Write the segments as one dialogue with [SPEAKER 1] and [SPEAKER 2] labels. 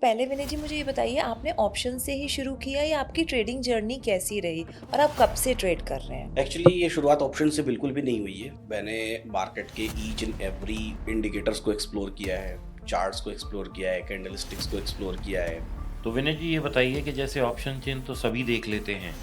[SPEAKER 1] पहले विनय जी मुझे ये बताइए आपने ऑप्शन से ही शुरू किया या आपकी ट्रेडिंग जर्नी कैसी रही और आप कब से ट्रेड कर रहे हैं?
[SPEAKER 2] एक्चुअली ये शुरुआत ऑप्शन से बिल्कुल भी नहीं हुई है। मैंने मार्केट के ईच एंड एवरी इंडिकेटर्स को एक्सप्लोर किया है, चार्ट्स को एक्सप्लोर किया है, कैंडलस्टिक्स को एक्सप्लोर किया है।
[SPEAKER 3] तो विनय जी ये बताइए कि जैसे ऑप्शन चेन तो सभी देख लेते हैं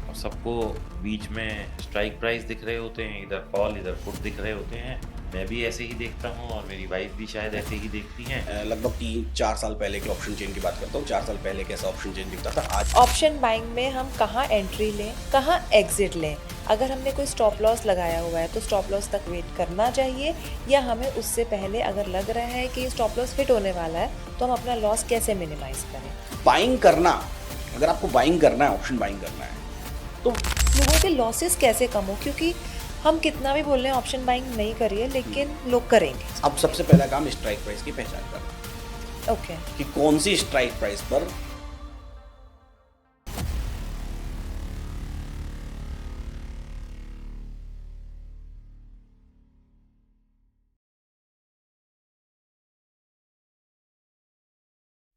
[SPEAKER 3] और सबको बीच में स्ट्राइक प्राइस दिख रहे होते हैं, इधर कॉल इधर पुट दिख रहे होते हैं। मैं भी ऐसे ही देखता हूँ और मेरी वाइफ भी शायद ऐसे ही देखती हैं।
[SPEAKER 2] लगभग 3-4 साल पहले के ऑप्शन चेन की बात करता हूँ। 4 साल पहले कैसा ऑप्शन चेन दिखता था, आज
[SPEAKER 1] ऑप्शन बाइंग में हम कहाँ एंट्री लें, कहाँ एग्जिट लें? अगर हमने कोई स्टॉप लॉस लगाया हुआ है तो स्टॉप लॉस तक वेट करना चाहिए या हमें उससे पहले अगर लग रहा है कि ये स्टॉप लॉस हिट होने वाला है तो हम अपना लॉस कैसे मिनिमाइज करें?
[SPEAKER 2] बाइंग करना, अगर आपको बाइंग करना है, ऑप्शन बाइंग करना है, तो
[SPEAKER 1] लोगों के लॉसेस कैसे कम हो, क्योंकि हम कितना भी बोल रहे हैं ऑप्शन बाइंग नहीं करिए लेकिन लोग करेंगे।
[SPEAKER 2] अब सबसे पहला काम स्ट्राइक प्राइस की पहचान करना
[SPEAKER 1] ओके।
[SPEAKER 2] कि कौन सी स्ट्राइक प्राइस पर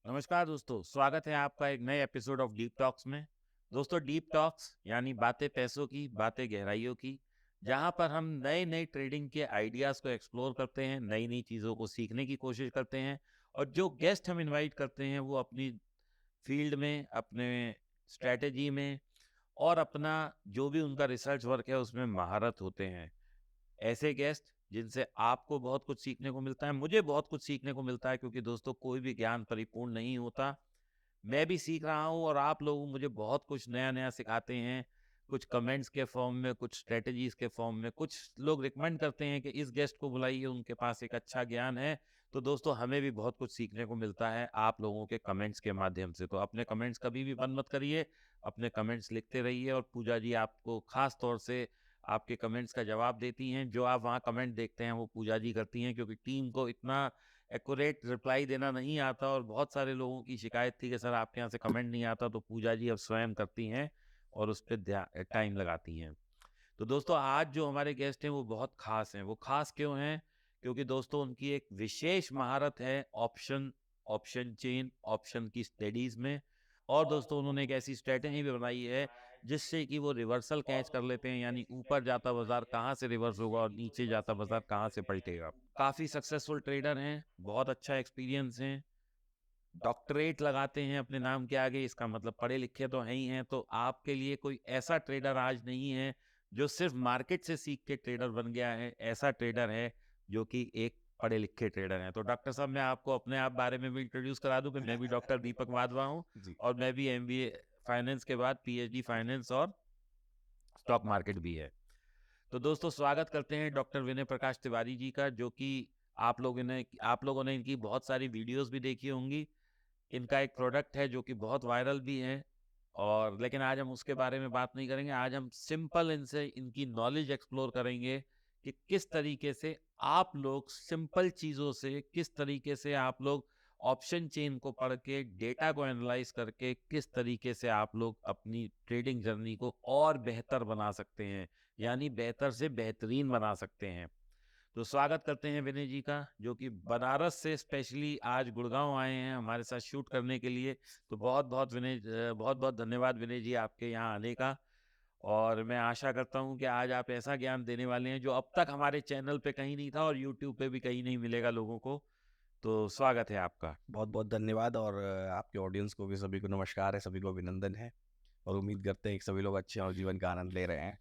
[SPEAKER 3] नमस्कार दोस्तों, स्वागत है आपका एक नए एपिसोड ऑफ डीप टॉक्स में। दोस्तों, डीप टॉक्स यानी बातें पैसों की, बातें गहराइयों की, जहां पर हम नए नए ट्रेडिंग के आइडियाज़ को एक्सप्लोर करते हैं, नई नई चीज़ों को सीखने की कोशिश करते हैं और जो गेस्ट हम इनवाइट करते हैं वो अपनी फील्ड में, अपने स्ट्रेटजी में और अपना जो भी उनका रिसर्च वर्क है उसमें महारत होते हैं। ऐसे गेस्ट जिनसे आपको बहुत कुछ सीखने को मिलता है, मुझे बहुत कुछ सीखने को मिलता है, क्योंकि दोस्तों कोई भी ज्ञान परिपूर्ण नहीं होता। मैं भी सीख रहा हूँ और आप लोग मुझे बहुत कुछ नया नया सिखाते हैं, कुछ कमेंट्स के फॉर्म में, कुछ स्ट्रेटजीज के फॉर्म में। कुछ लोग रिकमेंड करते हैं कि इस गेस्ट को बुलाइए, उनके पास एक अच्छा ज्ञान है। तो दोस्तों, हमें भी बहुत कुछ सीखने को मिलता है आप लोगों के कमेंट्स के माध्यम से। तो अपने कमेंट्स कभी भी बंद मत करिए, अपने कमेंट्स लिखते रहिए और पूजा जी आपको खास तौर से आपके कमेंट्स का जवाब देती हैं। जो आप वहाँ कमेंट देखते हैं वो पूजा जी करती हैं, क्योंकि टीम को इतना एक्यूरेट रिप्लाई देना नहीं आता और बहुत सारे लोगों की शिकायत थी कि सर आपके यहाँ से कमेंट नहीं आता, तो पूजा जी अब स्वयं करती हैं और उस पर टाइम लगाती हैं। तो दोस्तों, आज जो हमारे गेस्ट हैं वो बहुत खास हैं। वो खास क्यों हैं? क्योंकि दोस्तों उनकी एक विशेष महारत है ऑप्शन ऑप्शन चेन ऑप्शन की स्टडीज में। और दोस्तों उन्होंने एक ऐसी स्ट्रेटेजी भी बनाई है जिससे कि वो रिवर्सल कैच कर लेते हैं, यानी ऊपर जाता बाजार कहाँ से रिवर्स होगा और नीचे जाता बाजार कहाँ से पलटेगा। काफ़ी सक्सेसफुल ट्रेडर हैं, बहुत अच्छा एक्सपीरियंस है, डॉक्टरेट लगाते हैं अपने नाम के आगे, इसका मतलब पढ़े लिखे तो हैं ही हैं। तो आपके लिए कोई ऐसा ट्रेडर आज नहीं है जो सिर्फ मार्केट से सीख के ट्रेडर बन गया है। ऐसा ट्रेडर है जो कि एक पढ़े लिखे ट्रेडर हैं। तो डॉक्टर साहब, मैं आपको अपने आप बारे में भी इंट्रोड्यूस करा दूं कि मैं भी डॉक्टर दीपक वाधवा हूं
[SPEAKER 2] जी।
[SPEAKER 3] और मैं भी एमबीए फाइनेंस के बाद पीएचडी फाइनेंस और स्टॉक मार्केट भी है। तो दोस्तों, स्वागत करते हैं डॉक्टर विनय प्रकाश तिवारी जी का, जो कि आप लोगों ने इनकी बहुत सारी वीडियोस भी देखी होंगी। इनका एक प्रोडक्ट है जो कि बहुत वायरल भी है, और लेकिन आज हम उसके बारे में बात नहीं करेंगे। आज हम सिंपल इनसे इनकी नॉलेज एक्सप्लोर करेंगे कि किस तरीके से आप लोग सिंपल चीज़ों से, किस तरीके से आप लोग ऑप्शन चेन को पढ़ के, डेटा को एनालाइज करके, किस तरीके से आप लोग अपनी ट्रेडिंग जर्नी को और बेहतर बना सकते हैं, यानी बेहतर से बेहतरीन बना सकते हैं। तो स्वागत करते हैं विनय जी का, जो कि बनारस से स्पेशली आज गुड़गांव आए हैं हमारे साथ शूट करने के लिए। तो बहुत बहुत धन्यवाद विनय जी आपके यहाँ आने का। और मैं आशा करता हूँ कि आज आप ऐसा ज्ञान देने वाले हैं जो अब तक हमारे चैनल पे कहीं नहीं था और यूट्यूब पे भी कहीं नहीं मिलेगा लोगों को। तो स्वागत है आपका।
[SPEAKER 2] बहुत बहुत धन्यवाद। और आपके ऑडियंस को भी सभी को नमस्कार है, सभी को अभिनंदन है और उम्मीद करते हैं कि सभी लोग अच्छे और जीवन का आनंद ले रहे हैं।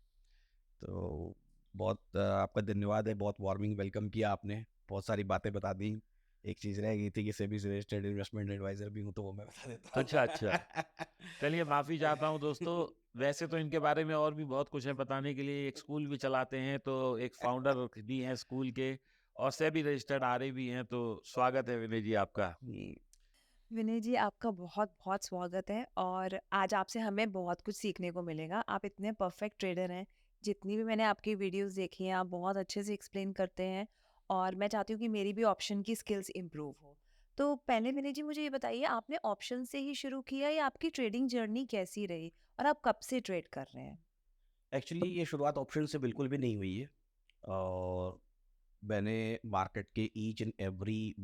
[SPEAKER 2] तो बहुत आपका धन्यवाद है, बहुत वार्मिंग वेलकम किया आपने, बहुत सारी बातें बता दी। एक चीज़ रह गई थी कि सेबी से रजिस्टर्ड इन्वेस्टमेंट एडवाइजर भी हूँ, तो वो मैं बता देता
[SPEAKER 3] अच्छा अच्छा,
[SPEAKER 2] हूँ।
[SPEAKER 3] चलिए माफ़ी चाहता हूँ दोस्तों। वैसे तो इनके बारे में और भी बहुत कुछ है बताने के लिए। एक स्कूल भी चलाते हैं, तो एक फाउंडर भी हैं स्कूल के, और सेबी रजिस्टर्ड आरए भी हैं। तो स्वागत है विनय जी आपका।
[SPEAKER 1] विनय जी आपका बहुत बहुत स्वागत है और आज आपसे हमें बहुत कुछ सीखने को मिलेगा। आप इतने परफेक्ट ट्रेडर हैं, जितनी भी मैंने आपकी वीडियोस देखी हैं आप बहुत अच्छे से एक्सप्लेन करते हैं और मैं चाहती हूँ कि मेरी भी ऑप्शन की स्किल्स इम्प्रूव हो। तो पहले विनय जी मुझे ये बताइए आपने ऑप्शन से ही शुरू किया या आपकी ट्रेडिंग जर्नी कैसी रही और आप कब से ट्रेड कर रहे हैं?
[SPEAKER 2] एक्चुअली ये शुरुआत ऑप्शन से बिल्कुल भी नहीं हुई है। और मैंने मार्केट के ईच एंड एवरी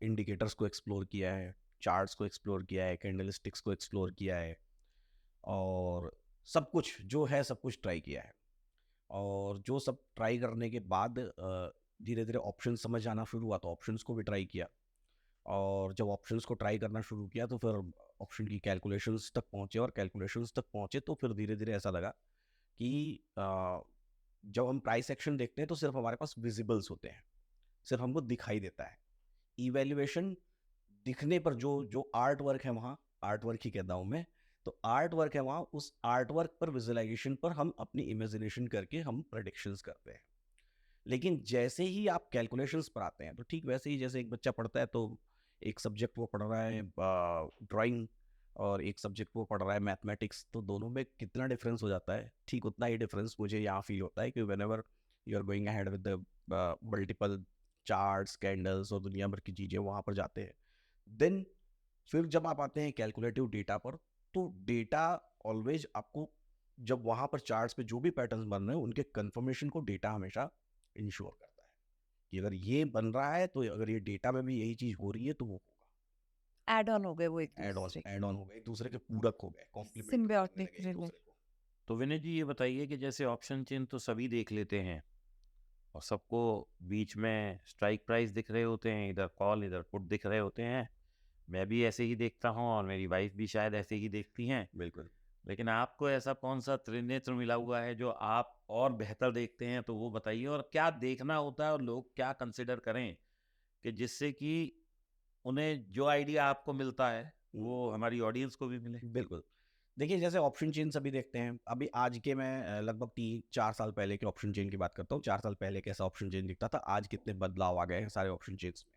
[SPEAKER 2] इंडिकेटर्स को एक्सप्लोर किया है, चार्ट्स को एक्सप्लोर किया है, कैंडलस्टिक्स को एक्सप्लोर किया है, और सब कुछ जो है सब कुछ ट्राई किया है। और जो सब ट्राई करने के बाद धीरे धीरे ऑप्शन समझ आना शुरू हुआ, तो ऑप्शंस को भी ट्राई किया। और जब ऑप्शंस को ट्राई करना शुरू किया तो फिर ऑप्शन की कैलकुलेशंस तक पहुंचे, और कैलकुलेशंस तक पहुंचे तो फिर धीरे धीरे ऐसा लगा कि जब हम प्राइस एक्शन देखते हैं तो सिर्फ हमारे पास विजिबल्स होते हैं, सिर्फ हमको दिखाई देता है। इवैल्यूएशन दिखने पर जो जो आर्ट वर्क है, वहाँ आर्ट वर्क ही कहता हूँ मैं, तो आर्ट वर्क है वहाँ, उस आर्ट वर्क पर विजुअलाइजेशन पर हम अपनी इमेजिनेशन करके हम प्रेडिक्शंस करते हैं। लेकिन जैसे ही आप कैलकुलेशंस पर आते हैं तो ठीक वैसे ही जैसे एक बच्चा पढ़ता है तो एक सब्जेक्ट वो पढ़ रहा है ड्राइंग, और एक सब्जेक्ट वो पढ़ रहा है मैथमेटिक्स, तो दोनों में कितना डिफरेंस हो जाता है, ठीक उतना ही डिफरेंस मुझे यहाँ फील होता है कि whenever you are going ahead with the multiple charts, candles और दुनिया भर की चीज़ें वहाँ पर जाते हैं। देन फिर जब आप आते हैं कैलकुलेटिव डेटा पर, तो डेटा ऑलवेज आपको, जब वहाँ पर चार्ट्स पे जो भी पैटर्न्स बन रहे हैं उनके कंफर्मेशन को डेटा हमेशा इंश्योर करता है कि अगर ये बन रहा है तो अगर ये डेटा में भी यही चीज़ हो रही है तो वो होगा।
[SPEAKER 1] ऐड ऑन हो गए वो एक
[SPEAKER 2] एड ऑन
[SPEAKER 1] दूसरे
[SPEAKER 2] एड ऑन हो गए, एक दूसरे के पूरक हो गए, कॉम्प्लीमेंट करने
[SPEAKER 1] सिम्बियोटिक
[SPEAKER 2] लगे एक दूसरे को।
[SPEAKER 3] तो विनय जी ये बताइए कि जैसे ऑप्शन चेन तो सभी देख लेते हैं और सबको बीच में स्ट्राइक प्राइस दिख रहे होते हैं, इधर कॉल इधर पुट दिख रहे होते हैं। मैं भी ऐसे ही देखता हूँ और मेरी वाइफ भी शायद ऐसे ही देखती हैं।
[SPEAKER 2] बिल्कुल।
[SPEAKER 3] लेकिन आपको ऐसा कौन सा त्रिनेत्र मिला हुआ है जो आप और बेहतर देखते हैं, तो वो बताइए। और क्या देखना होता है और लोग क्या कंसिडर करें कि जिससे कि उन्हें जो आइडिया आपको मिलता है वो हमारी ऑडियंस को भी मिले।
[SPEAKER 2] बिल्कुल। देखिए जैसे ऑप्शन चेन सभी देखते हैं, अभी आज के मैं लगभग 3-4 साल पहले के ऑप्शन चेन की बात करता हूँ। 4 साल पहले कैसा ऑप्शन चेन दिखता था, आज कितने बदलाव आ गए हैं सारे ऑप्शन चेन्स में,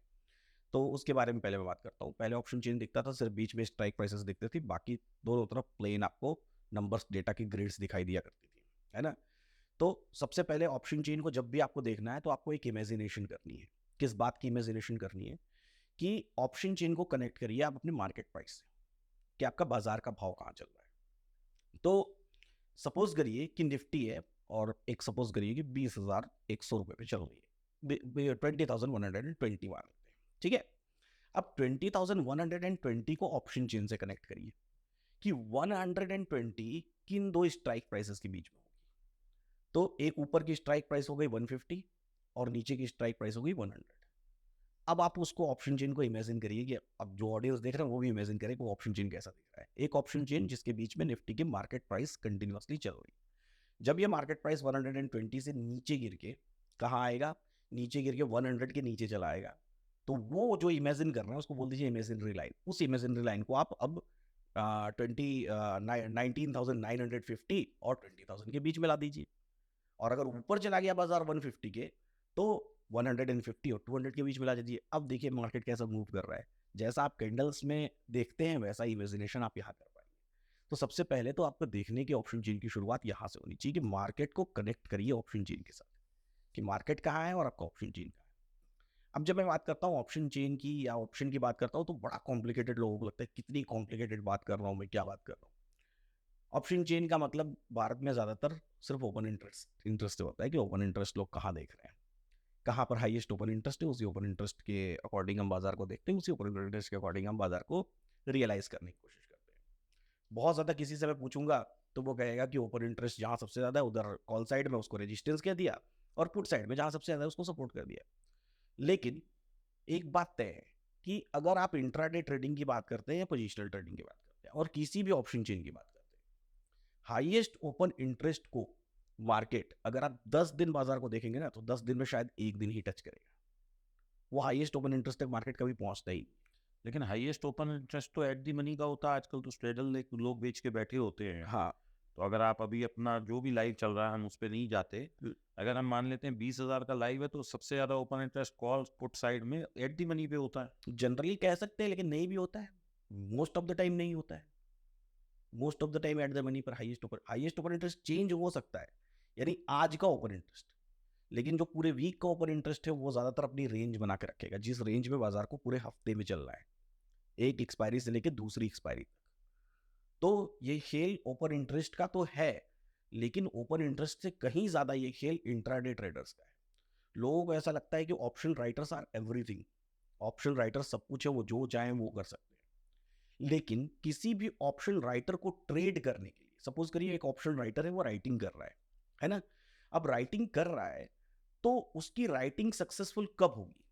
[SPEAKER 2] तो उसके बारे में पहले मैं बात करता हूँ। पहले ऑप्शन चेन दिखता था, सिर्फ बीच में स्ट्राइक प्राइसेस दिखते थे, बाकी दोनों तरफ प्लेन आपको नंबर्स, डेटा की ग्रिड्स दिखाई दिया करती थी, है ना। तो सबसे पहले ऑप्शन चेन को जब भी आपको देखना है तो आपको एक इमेजिनेशन करनी है। किस बात की इमेजिनेशन करनी है कि ऑप्शन चेन को कनेक्ट करिए आप अपने मार्केट प्राइस से, कि आपका बाजार का भाव कहाँ चल रहा है। तो सपोज करिए कि निफ्टी है और एक सपोज करिए कि 20,100 रुपये पे चल रही है, 20,121, ठीक है। अब 20,120 को ऑप्शन चेन से कनेक्ट करिए कि 120 किन दो स्ट्राइक प्राइसेस के बीच में होगी। तो एक ऊपर की स्ट्राइक प्राइस हो गई 150 और नीचे की स्ट्राइक प्राइस हो गई 100। अब आप उसको ऑप्शन चेन को इमेजिन करिए कि अब जो ऑडियंस देख रहे हैं वो भी इमेजिन करें कि वो ऑप्शन चेन कैसा दिख रहा है। एक ऑप्शन चेन जिसके बीच में निफ्टी की मार्केट प्राइस कंटिन्यूअसली चल रही है। जब ये मार्केट प्राइस 120 से नीचे गिर के कहाँ आएगा, नीचे गिर के 100 के नीचे चला आएगा, तो वो जो इमेजिन कर रहे हैं उसको बोल दीजिए इमेजिनरी लाइन। उस इमेजिनरी लाइन को आप अब 19,950 और 20,000 के बीच में ला दीजिए। और अगर ऊपर चला गया बाजार 150 के, तो 150 और 200 के बीच में ला दीजिए। अब देखिए मार्केट कैसा मूव कर रहा है, जैसा आप कैंडल्स में देखते हैं वैसा इमेजिनेशन आप यहाँ कर पाएंगे। तो सबसे पहले तो आपको देखने की ऑप्शन चेन की शुरुआत यहाँ से होनी चाहिए कि मार्केट को कनेक्ट करिए ऑप्शन चेन के साथ, कि मार्केट कहाँ है और आपका ऑप्शन चेन कहाँ है। अब जब मैं बात करता हूँ ऑप्शन चेन की या ऑप्शन की बात करता हूँ तो बड़ा कॉम्प्लिकेटेड लोगों को लगता है, कितनी कॉम्प्लिकेटेड बात कर रहा हूँ मैं, क्या बात कर रहा हूँ। ऑप्शन चेन का मतलब भारत में ज़्यादातर सिर्फ ओपन इंटरेस्ट होता है कि ओपन इंटरेस्ट लोग कहाँ देख रहे हैं, कहाँ पर हाईएस्ट ओपन इंटरेस्ट है, उसी ओपन इंटरेस्ट के अकॉर्डिंग हम बाजार को देखते हैं, उसी ओपन इंटरेस्ट के अकॉर्डिंग हम बाजार को रियलाइज करने की कोशिश करते हैं। बहुत ज़्यादा किसी से मैं पूछूंगा तो वो कहेगा कि ओपन इंटरेस्ट जहाँ सबसे ज़्यादा है उधर कॉल साइड में उसको रेजिस्टेंस कह दिया, और पुट साइड में जहाँ सबसे ज़्यादा है उसको सपोर्ट कर दिया। लेकिन एक बात तय है कि अगर आप इंट्राडे ट्रेडिंग की बात करते हैं या पोजिशनल ट्रेडिंग की बात करते हैं और किसी भी ऑप्शन चेन की बात करते हैं, हाईएस्ट ओपन इंटरेस्ट को मार्केट अगर आप 10 दिन बाजार को देखेंगे ना तो 10 दिन में शायद एक दिन ही टच करेगा। वो हाईएस्ट ओपन इंटरेस्ट तक मार्केट कभी पहुंचता ही।
[SPEAKER 3] लेकिन हाईएस्ट ओपन इंटरेस्ट तो एट दी मनी का होता है आजकल, तो स्ट्रेडल लोग बेच के बैठे होते हैं।
[SPEAKER 2] हाँ,
[SPEAKER 3] तो अगर आप अभी अपना जो भी लाइव चल रहा है हम उस पर नहीं जाते, अगर हम मान लेते हैं 20,000 का लाइव है तो सबसे ज्यादा open interest call put side में एट दी मनी पे होता है।
[SPEAKER 2] जनरली कह सकते हैं, लेकिन नहीं भी होता है, मोस्ट ऑफ द टाइम नहीं होता है। Most of the time at the money पर हाईएस्ट ओपन इंटरेस्ट चेंज हो सकता है, यानी आज का ओपन इंटरेस्ट, लेकिन जो पूरे वीक का ओपन इंटरेस्ट है वो ज्यादातर अपनी रेंज बना के रखेगा, जिस रेंज में बाजार को पूरे हफ्ते में चल रहा है, एक एक्सपायरी से लेकर दूसरी एक्सपायरी तक। तो ये खेल ओपन इंटरेस्ट का तो है, लेकिन ओपन इंटरेस्ट से कहीं ज्यादा ये खेल इंट्राडे ट्रेडर्स का है। लोगों को ऐसा लगता है कि option writers are everything, option writer सब कुछ है, वो जो चाहे वो कर सकते हैं। लेकिन किसी भी ऑप्शन राइटर को ट्रेड करने के लिए, सपोज करिए एक ऑप्शन राइटर है, वो राइटिंग कर रहा है ना। अब राइटिंग कर रहा है तो उसकी राइटिंग सक्सेसफुल कब होगी?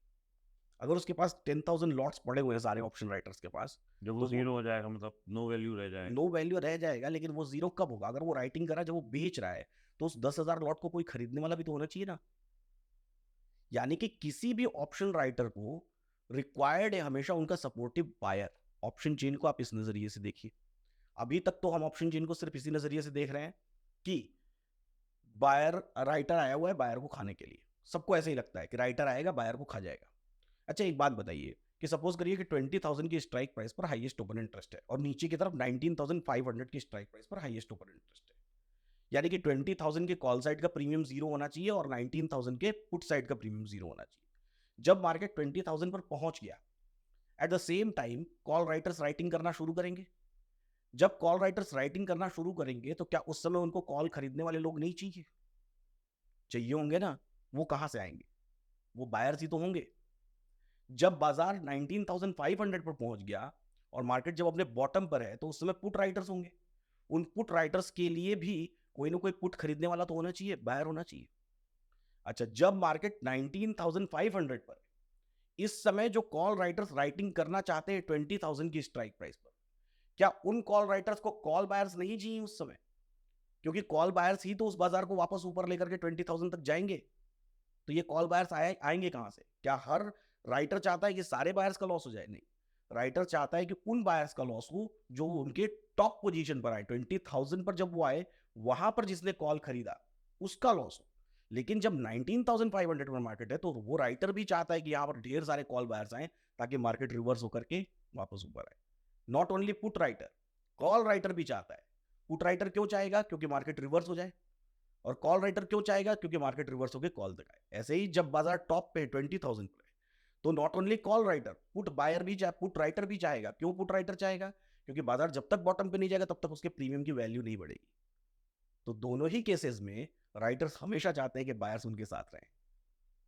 [SPEAKER 2] अगर उसके पास 10,000 लॉट्स पड़े हुए हैं सारे ऑप्शन राइटर्स के पास,
[SPEAKER 3] जब वो
[SPEAKER 2] तो
[SPEAKER 3] जीरो हो जाएगा, मतलब नो वैल्यू रह जाएगा।
[SPEAKER 2] नो वैल्यू रह जाएगा। लेकिन वो जीरो कब होगा? अगर वो राइटिंग कर रहा है, जब वो बेच रहा है, तो उस 10,000 लॉट को कोई खरीदने वाला भी तो होना चाहिए ना। यानी कि किसी भी ऑप्शन राइटर को रिक्वायर्ड है हमेशा उनका सपोर्टिव बायर। ऑप्शन चेन को आप इस नजरिए से देखिए। अभी तक तो हम ऑप्शन चेन को सिर्फ इसी नजरिए से देख रहे हैं कि बायर, राइटर आया हुआ है बायर को खाने के लिए। सबको ऐसे ही लगता है कि राइटर आएगा, बायर को खा जाएगा। अच्छा, एक बात बताइए कि सपोज करिए कि 20,000 की स्ट्राइक प्राइस पर हाईएस्ट ओपन इंटरेस्ट है और नीचे की तरफ 19,500 की स्ट्राइक प्राइस पर हाईएस्ट ओपन इंटरेस्ट है। यानी कि 20,000 के कॉल साइड का प्रीमियम जीरो होना चाहिए और 19,000 के पुट साइड का प्रीमियम जीरो होना चाहिए। जब मार्केट 20,000 पर पहुंच गया, at the same time call writers writing करना शुरू करेंगे। जब कॉल राइटर्स राइटिंग करना शुरू करेंगे तो क्या उस समय उनको कॉल खरीदने वाले लोग नहीं चाहिए? चाहिए होंगे ना। वो कहां से आएंगे? वो बायर्स ही तो होंगे। जब बाजार 19,500 पर पहुंच गया और मार्केट जब अपने बॉटम पर है, तो उस समय पुट राइटर्स होंगे। उन पुट राइटर्स के लिए भी कोई ना कोई पुट खरीदने वाला तो होना चाहिए, बायर होना चाहिए। अच्छा, जब मार्केट 19,500 पर, इस समय जो कॉल राइटर्स राइटिंग करना चाहते हैं 20,000 की स्ट्राइक प्राइस पर, क्या उन कॉल राइटर्स को कॉल बायर्स नहीं चाहिए उस समय? क्योंकि कॉल बायर्स ही तो उस बाजार को वापस ऊपर लेकर के 20,000 तक जाएंगे। तो ये कॉल बायर्स आएंगे कहां से? क्या हर राइटर चाहता है कि सारे बायर्स का लॉस हो जाए? नहीं। राइटर चाहता है कि उन बायर्स का लॉस हो जो उनके टॉप पोजीशन पर आए। 20,000 पर जब वो आए, वहां पर जिसने कॉल खरीदा उसका लॉस हो। लेकिन जब 19,500 पर मार्केट है, तो वो राइटर भी चाहता है कि यहां पर ढेर सारे कॉल बायर्स आए ताकि मार्केट रिवर्स होकर के वापस ऊपर आए। Not only put writer, call writer भी चाहता है। पुट राइटर क्यों चाहेगा? क्योंकि मार्केट रिवर्स हो जाए। और कॉल राइटर क्यों चाहेगा? क्योंकि मार्केट रिवर्स होकर कॉल तक आए। ऐसे ही जब बाजार टॉप पे 20,000 पर है, तो not only call writer, put buyer भी पुट राइटर भी चाहेगा। क्यों पुट राइटर चाहेगा? क्योंकि बाजार जब तक बॉटम पे नहीं जाएगा तब तक उसके प्रीमियम की वैल्यू नहीं बढ़ेगी। तो दोनों ही केसेस में राइटर्स हमेशा चाहते हैं कि बायर्स उनके साथ रहें,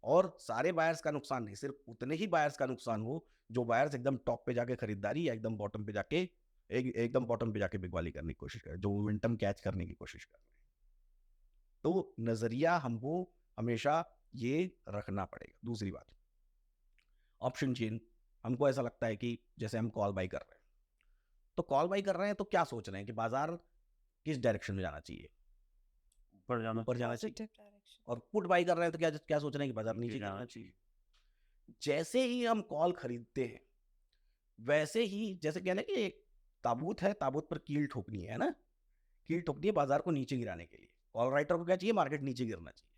[SPEAKER 2] और सारे बायर्स का नुकसान नहीं, सिर्फ उतने ही बायर्स का नुकसान हो जो बायर्स एकदम टॉप पे जाके खरीदारी या एकदम बॉटम पे जाके एकदम बॉटम पे जाके बिकवाली करने की कोशिश करें, जो मोमेंटम कैच करने की कोशिश कर रहे हैं। तो नजरिया हमको हमेशा ये रखना पड़ेगा। दूसरी बात, ऑप्शन चेन, हमको ऐसा लगता है कि जैसे हम कॉल बाई कर रहे हैं, तो कॉल बाई कर रहे हैं तो क्या सोच रहे हैं कि बाजार किस डायरेक्शन में जाना चाहिए?
[SPEAKER 3] ऊपर जाना
[SPEAKER 2] ऊपर जाना चाहिए।
[SPEAKER 1] Positive direction.
[SPEAKER 2] और पुट बाई कर रहे हैं तो क्या क्या सोच रहे हैं कि बाजार नीचे जाना चाहिए। जैसे ही हम कॉल खरीदते हैं, वैसे ही जैसे कहना कि एक ताबूत है, ताबूत पर कील ठोकनी है ना, कील ठोकनी है बाजार को नीचे गिराने के लिए। कॉल राइटर को क्या चाहिए? मार्केट नीचे गिरना चाहिए।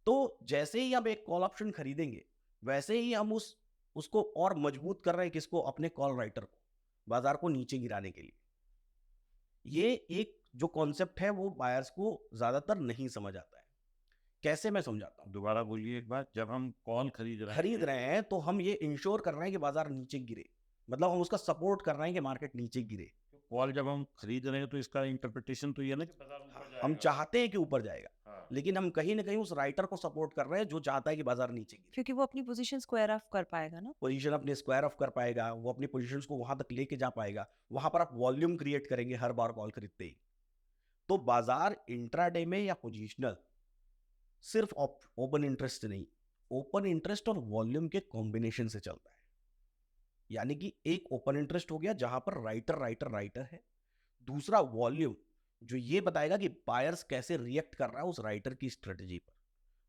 [SPEAKER 2] तो जैसे ही हम एक कॉल ऑप्शन खरीदेंगे, वैसे ही हम उसको और मजबूत कर रहे हैं, किसको? अपने कॉल राइटर को, बाजार को नीचे गिराने के लिए। ये एक जो कॉन्सेप्ट है वो बायर्स को ज्यादातर नहीं समझ आता है। कैसे, मैं समझाता हूँ।
[SPEAKER 3] दोबारा बोलिए एक बार। जब हम कॉल खरीद
[SPEAKER 2] रहे हैं तो हम ये इंश्योर कर रहे हैं कि बाजार नीचे गिरे, मतलब हम उसका सपोर्ट कर रहे हैं कि मार्केट नीचे गिरे।
[SPEAKER 3] कॉल जब हम खरीद रहे हैं तो इसका इंटरप्रिटेशन तो ये ना कि बाजार ऊपर
[SPEAKER 2] हम
[SPEAKER 3] जाएगा।
[SPEAKER 2] चाहते हैं कि ऊपर जाएगा,
[SPEAKER 3] हाँ।
[SPEAKER 2] लेकिन हम कहीं ना कहीं उस राइटर को सपोर्ट कर रहे हैं जो चाहता है कि बाजार नीचे गिरे।
[SPEAKER 1] क्योंकि वो अपनी पोजीशन स्क्वायर ऑफ कर पाएगा ना।
[SPEAKER 2] पोजीशन अपने स्क्वायर ऑफ कर पाएगा, वो अपनी पोजीशंस को वहां तक लेके जा पाएगा। वहां पर आप वॉल्यूम क्रिएट करेंगे हर बार कॉल खरीदते ही। तो बाजार इंट्राडे में या पोजिशनल सिर्फ ओपन इंटरेस्ट नहीं, ओपन इंटरेस्ट और वॉल्यूम के कॉम्बिनेशन से चलता है। यानी कि एक ओपन इंटरेस्ट हो गया जहां पर राइटर राइटर राइटर है, दूसरा वॉल्यूम जो ये बताएगा कि बायर्स कैसे रिएक्ट कर रहा है उस राइटर की स्ट्रेटजी पर।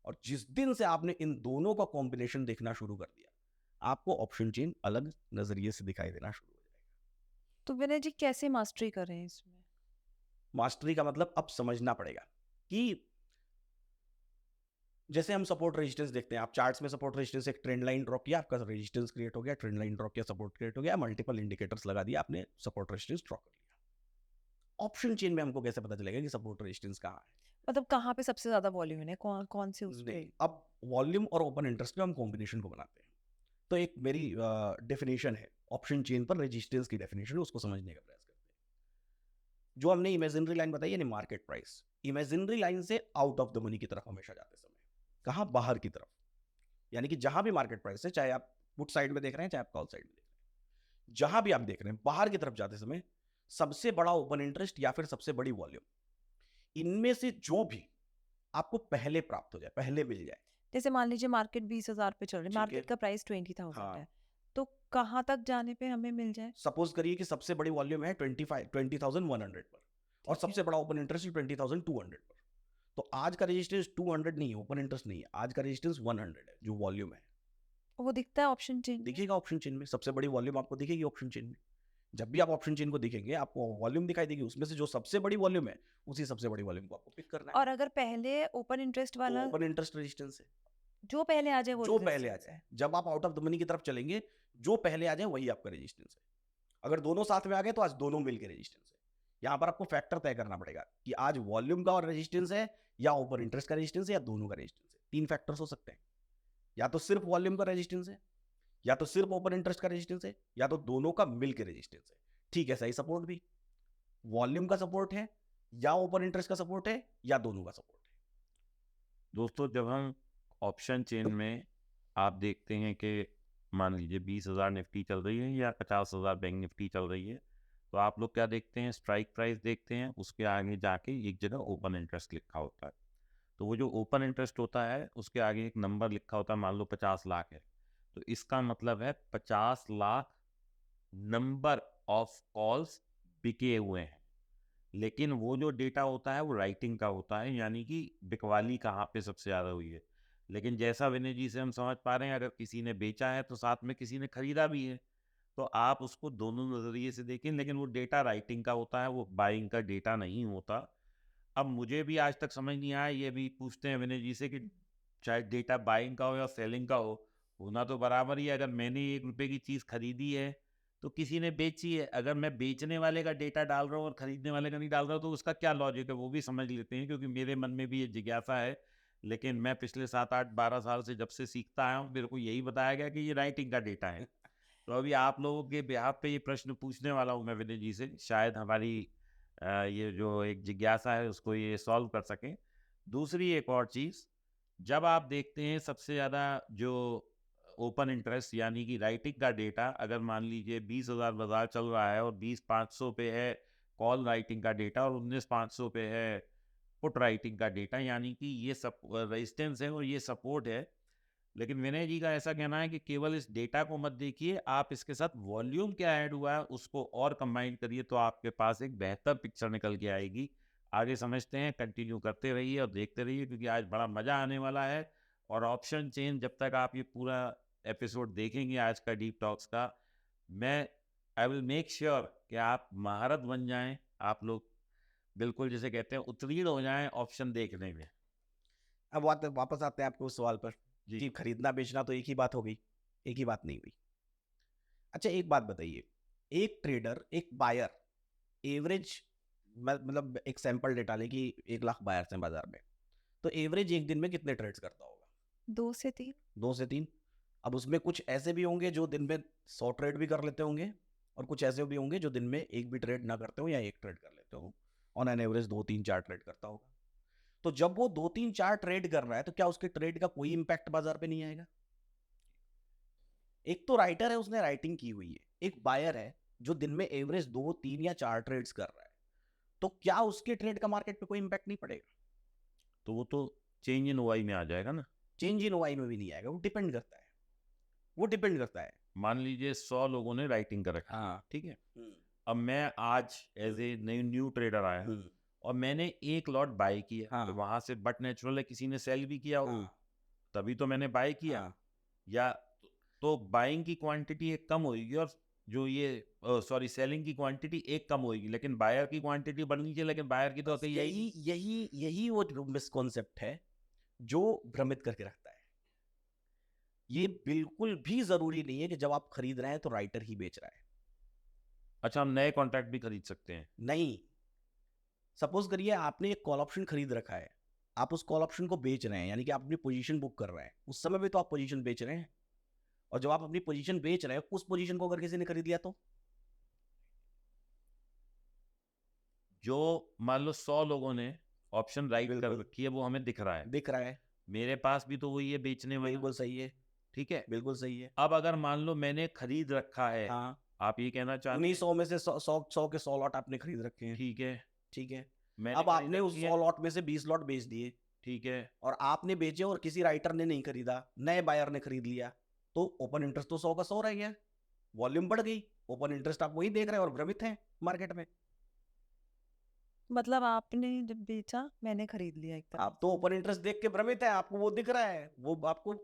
[SPEAKER 2] और जिस दिन से आपने इन दोनों का कॉम्बिनेशन देखना शुरू कर दिया, आपको ऑप्शन चेन अलग नजरिए से दिखाई देना शुरू हो जाएगा।
[SPEAKER 1] तो विनय जी कैसे मास्टरी करें इसमें?
[SPEAKER 2] मास्टरी का मतलब अब समझना पड़ेगा कि जैसे हम सपोर्ट रेजिस्टेंस देखते हैं, आप चार्ट्स में सपोर्ट रेजिस्टेंस एक ट्रेंड लाइन ड्रॉ किया, आपका रेजिस्टेंस क्रिएट हो गया, ट्रेंड लाइन ड्रॉ किया, सपोर्ट क्रिएट हो गया, मल्टीपल इंडिकेटर्स लगा दिया, आपने सपोर्ट रेजिस्टेंस ड्रॉ कर लिया। ऑप्शन चेन में हमको कैसे पता चलेगा कि सपोर्ट रेजिस्टेंस कहाँ है?
[SPEAKER 1] मतलब कहाँ पे सबसे ज्यादा वॉल्यूम है, कौन कौन से उस पे?
[SPEAKER 2] नहीं, अब वॉल्यूम और ओपन इंटरेस्ट में हम कॉम्बिनेशन को बनाते हैं। तो एक मेरी डेफिनेशन है ऑप्शन चेन पर, रेजिस्टेंस की डेफिनेशन, उसको समझने का प्रयास करते हैं। जो हमने इमेजिनरी लाइन बताई यानी मार्केट प्राइस, इमेजिनरी लाइन से आउट ऑफ द मनी की तरफ हमेशा जाते समय, कहाँ? बाहर की तरफ। यानी कि जहां भी मार्केट प्राइस है, चाहे आप पुट साइड में देख रहे हैं चाहे आप कॉल साइड में देख रहे हैं, जहां भी आप देख रहे हैं बाहर की तरफ जाते समय सबसे बड़ा ओपन इंटरेस्ट या फिर सबसे बड़ी वॉल्यूम, इनमें से जो भी आपको पहले प्राप्त हो जाए, पहले मिल जाए,
[SPEAKER 1] जैसे मान लीजिए मार्केट 20,000 पे चल रही है,
[SPEAKER 2] ठीक है।
[SPEAKER 1] मार्केट का प्राइस 20,000
[SPEAKER 2] हाँ।
[SPEAKER 1] है, तो कहाँ तक जाने पे हमें मिल जाए?
[SPEAKER 2] सपोज करिए कि सबसे बड़ी वॉल्यूम है 20,100 पर और
[SPEAKER 1] ठीक है।
[SPEAKER 2] सबसे बड़ा ओपन इंटरेस्ट 20,200 पर। तो आज का रेजिस्टेंस 200 नहीं है, ओपन इंटरेस्ट नहीं है, आज का रेजिस्टेंस 100 है जो वॉल्यूम है।
[SPEAKER 1] वो दिखता है ऑप्शन चेन में?
[SPEAKER 2] दिखेगा ऑप्शन चेन में, सबसे बड़ी वॉल्यूम आपको दिखेगी ऑप्शन चेन में। जब भी आप ऑप्शन चेन को देखेंगे आपको वॉल्यूम दिखाई देगी, उसमें से जो सबसे बड़ी वॉल्यूम है उसी सबसे बड़ी वॉल्यूम को आपको पिक करना है।
[SPEAKER 1] और अगर पहले ओपन इंटरेस्ट वाला
[SPEAKER 2] ओपन इंटरेस्ट रेजिस्टेंस है,
[SPEAKER 1] जो पहले आ जाए वो
[SPEAKER 2] जो पहले आ
[SPEAKER 1] resistance है।
[SPEAKER 2] जाए, जब आप आउट ऑफ द मनी की तरफ चलेंगे जो पहले आ जाए वही आपका रेजिस्टेंस है। अगर दोनों साथ में आ गए तो आज दोनों मिलकर रेजिस्टेंस है। यहाँ पर आपको फैक्टर तय करना पड़ेगा कि आज वॉल्यूम का और रेजिस्टेंस है या ओपन इंटरेस्ट का रेजिस्टेंस है या दोनों का रेजिस्टेंस है। 3 फैक्टर्स हो सकते हैं, या तो सिर्फ वॉल्यूम का रेजिस्टेंस है, या तो सिर्फ ओपन इंटरेस्ट का रेजिस्टेंस है, या तो दोनों का मिलकर रेजिस्टेंस है। ठीक है, सही सपोर्ट भी वॉल्यूम का सपोर्ट है या ओपन इंटरेस्ट का सपोर्ट है या दोनों का सपोर्ट है।
[SPEAKER 3] दोस्तों जब हम ऑप्शन चेन में आप देखते हैं कि मान लीजिए 20,000 निफ्टी चल रही है या 50,000 बैंक निफ्टी चल रही है, तो आप लोग क्या देखते हैं? स्ट्राइक प्राइस देखते हैं, उसके आगे जाके एक जगह ओपन इंटरेस्ट लिखा होता है। तो वो जो ओपन इंटरेस्ट होता है उसके आगे एक नंबर लिखा होता है, मान लो 50 लाख है, तो इसका मतलब है 50 लाख नंबर ऑफ कॉल्स बिके हुए हैं। लेकिन वो जो डेटा होता है वो राइटिंग का होता है, यानी कि बिकवाली कहाँ पे सबसे ज़्यादा हुई है। लेकिन जैसा विनय जी से हम समझ पा रहे हैं, अगर किसी ने बेचा है तो साथ में किसी ने खरीदा भी है, तो आप उसको दोनों नज़रिए से देखें, लेकिन वो डेटा राइटिंग का होता है, वो बाइंग का डेटा नहीं होता। अब मुझे भी आज तक समझ नहीं आया, ये भी पूछते हैं विनय जी से कि चाहे डेटा बाइंग का हो या सेलिंग का हो, होना तो बराबर ही है। अगर मैंने 1 रुपए की चीज़ खरीदी है तो किसी ने बेची है, अगर मैं बेचने वाले का डेटा डाल रहा हूँ और खरीदने वाले का नहीं डाल रहा हूँ, तो उसका क्या लॉजिक है वो भी समझ लेते हैं, क्योंकि मेरे मन में भी ये जिज्ञासा है। लेकिन मैं पिछले 7, 8, 12 साल से जब से सीखता आया हूँ, मेरे को यही बताया गया कि ये राइटिंग का डेटा है। तो अभी आप लोगों के बिहाफ पे ये प्रश्न पूछने वाला हूँ मैं विनय जी से, शायद हमारी ये जो एक जिज्ञासा है उसको ये सॉल्व कर सकें। दूसरी एक और चीज़, जब आप देखते हैं सबसे ज़्यादा जो ओपन इंटरेस्ट यानी कि राइटिंग का डेटा, अगर मान लीजिए 20,000 बाजार चल रहा है और 20,500 पे है कॉल राइटिंग का डेटा और 19,500 पे है पुट राइटिंग का डेटा, यानी कि ये सब रेजिस्टेंस है और ये सपोर्ट है। लेकिन विनय जी का ऐसा कहना है कि केवल इस डेटा को मत देखिए, आप इसके साथ वॉल्यूम क्या ऐड हुआ है उसको और कंबाइन करिए, तो आपके पास एक बेहतर पिक्चर निकल के आएगी। आगे समझते हैं, कंटिन्यू करते रहिए और देखते रहिए, क्योंकि आज बड़ा मज़ा आने वाला है। और ऑप्शन चेन जब तक आप ये पूरा एपिसोड देखेंगे आज का डीप टॉक्स का, मैं आई विल मेक श्योर कि आप महारत बन जाएं, आप लोग बिल्कुल जिसे कहते हैं उत्तीर्ण हो जाएं ऑप्शन देखने में।
[SPEAKER 2] अब वापस आते हैं आपके उस सवाल पर
[SPEAKER 3] जी।
[SPEAKER 2] कि खरीदना बेचना तो एक ही बात हो गई, एक ही बात नहीं हुई। अच्छा एक बात बताइए, एक ट्रेडर, एक बायर, एवरेज मतलब एक सैंपल डेटा ले कि 1 लाख बायर्स हैं बाजार में, तो एवरेज एक दिन में कितने ट्रेड्स करता होगा?
[SPEAKER 1] 2 से 3।
[SPEAKER 2] 2 से 3। अब उसमें कुछ ऐसे भी होंगे जो दिन में 100 ट्रेड भी कर लेते होंगे और कुछ ऐसे भी होंगे जो दिन में एक भी ट्रेड ना करते हो या एक ट्रेड कर लेते हो। ऑन एन एवरेज 2, 3, 4 ट्रेड करता होगा। तो जब वो 2, 3, 4 ट्रेड कर रहा है तो क्या उसके ट्रेड का कोई इंपैक्ट बाजार पे नहीं आएगा? एक तो राइटर है, उसने राइटिंग की हुई है, एक बायर है जो दिन में एवरेज 2, 3 या 4 ट्रेड्स कर रहा है, तो क्या उसके ट्रेड का मार्केट पे कोई इंपैक्ट नहीं पड़ेगा?
[SPEAKER 3] तो वो तो चेंज इन ओआई में आ जाएगा ना।
[SPEAKER 2] चेंज इन ओआई में भी नहीं आएगा, वो डिपेंड करता है, वो डिपेंड करता है।
[SPEAKER 3] मान लीजिए 100 लोगों ने राइटिंग कर रखी,
[SPEAKER 2] हाँ।
[SPEAKER 3] ठीक है। अब मैं आज एज ए न्यू ट्रेडर आया और मैंने एक लॉट बाय किया,
[SPEAKER 2] हाँ।
[SPEAKER 3] तो वहां से बट नेचुरल है किसी ने सेल भी किया होगा,
[SPEAKER 2] हाँ।
[SPEAKER 3] तभी तो मैंने बाय किया।
[SPEAKER 2] हाँ।
[SPEAKER 3] या तो बाइंग की क्वांटिटी एक कम होगी और जो ये सॉरी सेलिंग की क्वांटिटी एक कम होगी, लेकिन बायर की क्वांटिटी बढ़नी चाहिए, लेकिन बायर की तो
[SPEAKER 2] बस
[SPEAKER 3] होती
[SPEAKER 2] यही यही यही वो मिसकॉन्सेप्ट है जो भ्रमित करके रखता है। ये बिल्कुल भी जरूरी नहीं है कि जब आप खरीद रहे हैं तो राइटर ही बेच रहा है।
[SPEAKER 3] अच्छा, हम नए कॉन्ट्रैक्ट भी खरीद सकते हैं?
[SPEAKER 2] नहीं, सपोज करिए आपने एक कॉल ऑप्शन खरीद रखा है, आप उस कॉल ऑप्शन को बेच रहे हैं, यानी कि आप अपनी पोजीशन बुक कर रहे हैं, उस समय भी तो आप पोजीशन बेच रहे हैं। और जब आप अपनी पोजीशन बेच रहे हैं, उस पोजीशन को अगर किसी ने खरीद लिया तो
[SPEAKER 3] जो मान लो 100 लोगों ने ऑप्शन राइट कर
[SPEAKER 2] बिल्कुल।
[SPEAKER 3] रखी है, वो हमें दिख रहा है,
[SPEAKER 2] दिख रहा है,
[SPEAKER 3] मेरे पास भी तो वही है बेचने वाला,
[SPEAKER 2] बिल्कुल सही है।
[SPEAKER 3] ठीक है।
[SPEAKER 2] बिल्कुल सही है।
[SPEAKER 3] अब अगर मान लो मैंने खरीद रखा है,
[SPEAKER 2] हाँ,
[SPEAKER 3] आप ये कहना चाहते
[SPEAKER 2] उन्हीं
[SPEAKER 3] हैं,
[SPEAKER 2] 100 में से 100 के 100 लॉट आपने खरीद रखे हैं,
[SPEAKER 3] ठीक है,
[SPEAKER 2] ठीक है।
[SPEAKER 3] मैंने
[SPEAKER 2] अब
[SPEAKER 3] खरीद
[SPEAKER 2] आपने उस
[SPEAKER 3] रखी है,
[SPEAKER 2] 100 लॉट में से 20 लॉट बेच दिए,
[SPEAKER 3] ठीक है,
[SPEAKER 2] और आपने बेचे और किसी राइटर ने नहीं खरीदा, नए बायर ने खरीद लिया, तो ओपन इंटरेस्ट तो 100 का 100 रह गया, वॉल्यूम बढ़ गई, ओपन इंटरेस्ट आप वही देख रहे हैं और भ्रमित हैं मार्केट में।
[SPEAKER 1] मतलब आपने जब बेचा मैंने खरीद लिया एक तरह
[SPEAKER 2] आप तो ओपन इंटरेस्ट देख के भ्रमित है, आपको वो दिख रहा है, वो आपको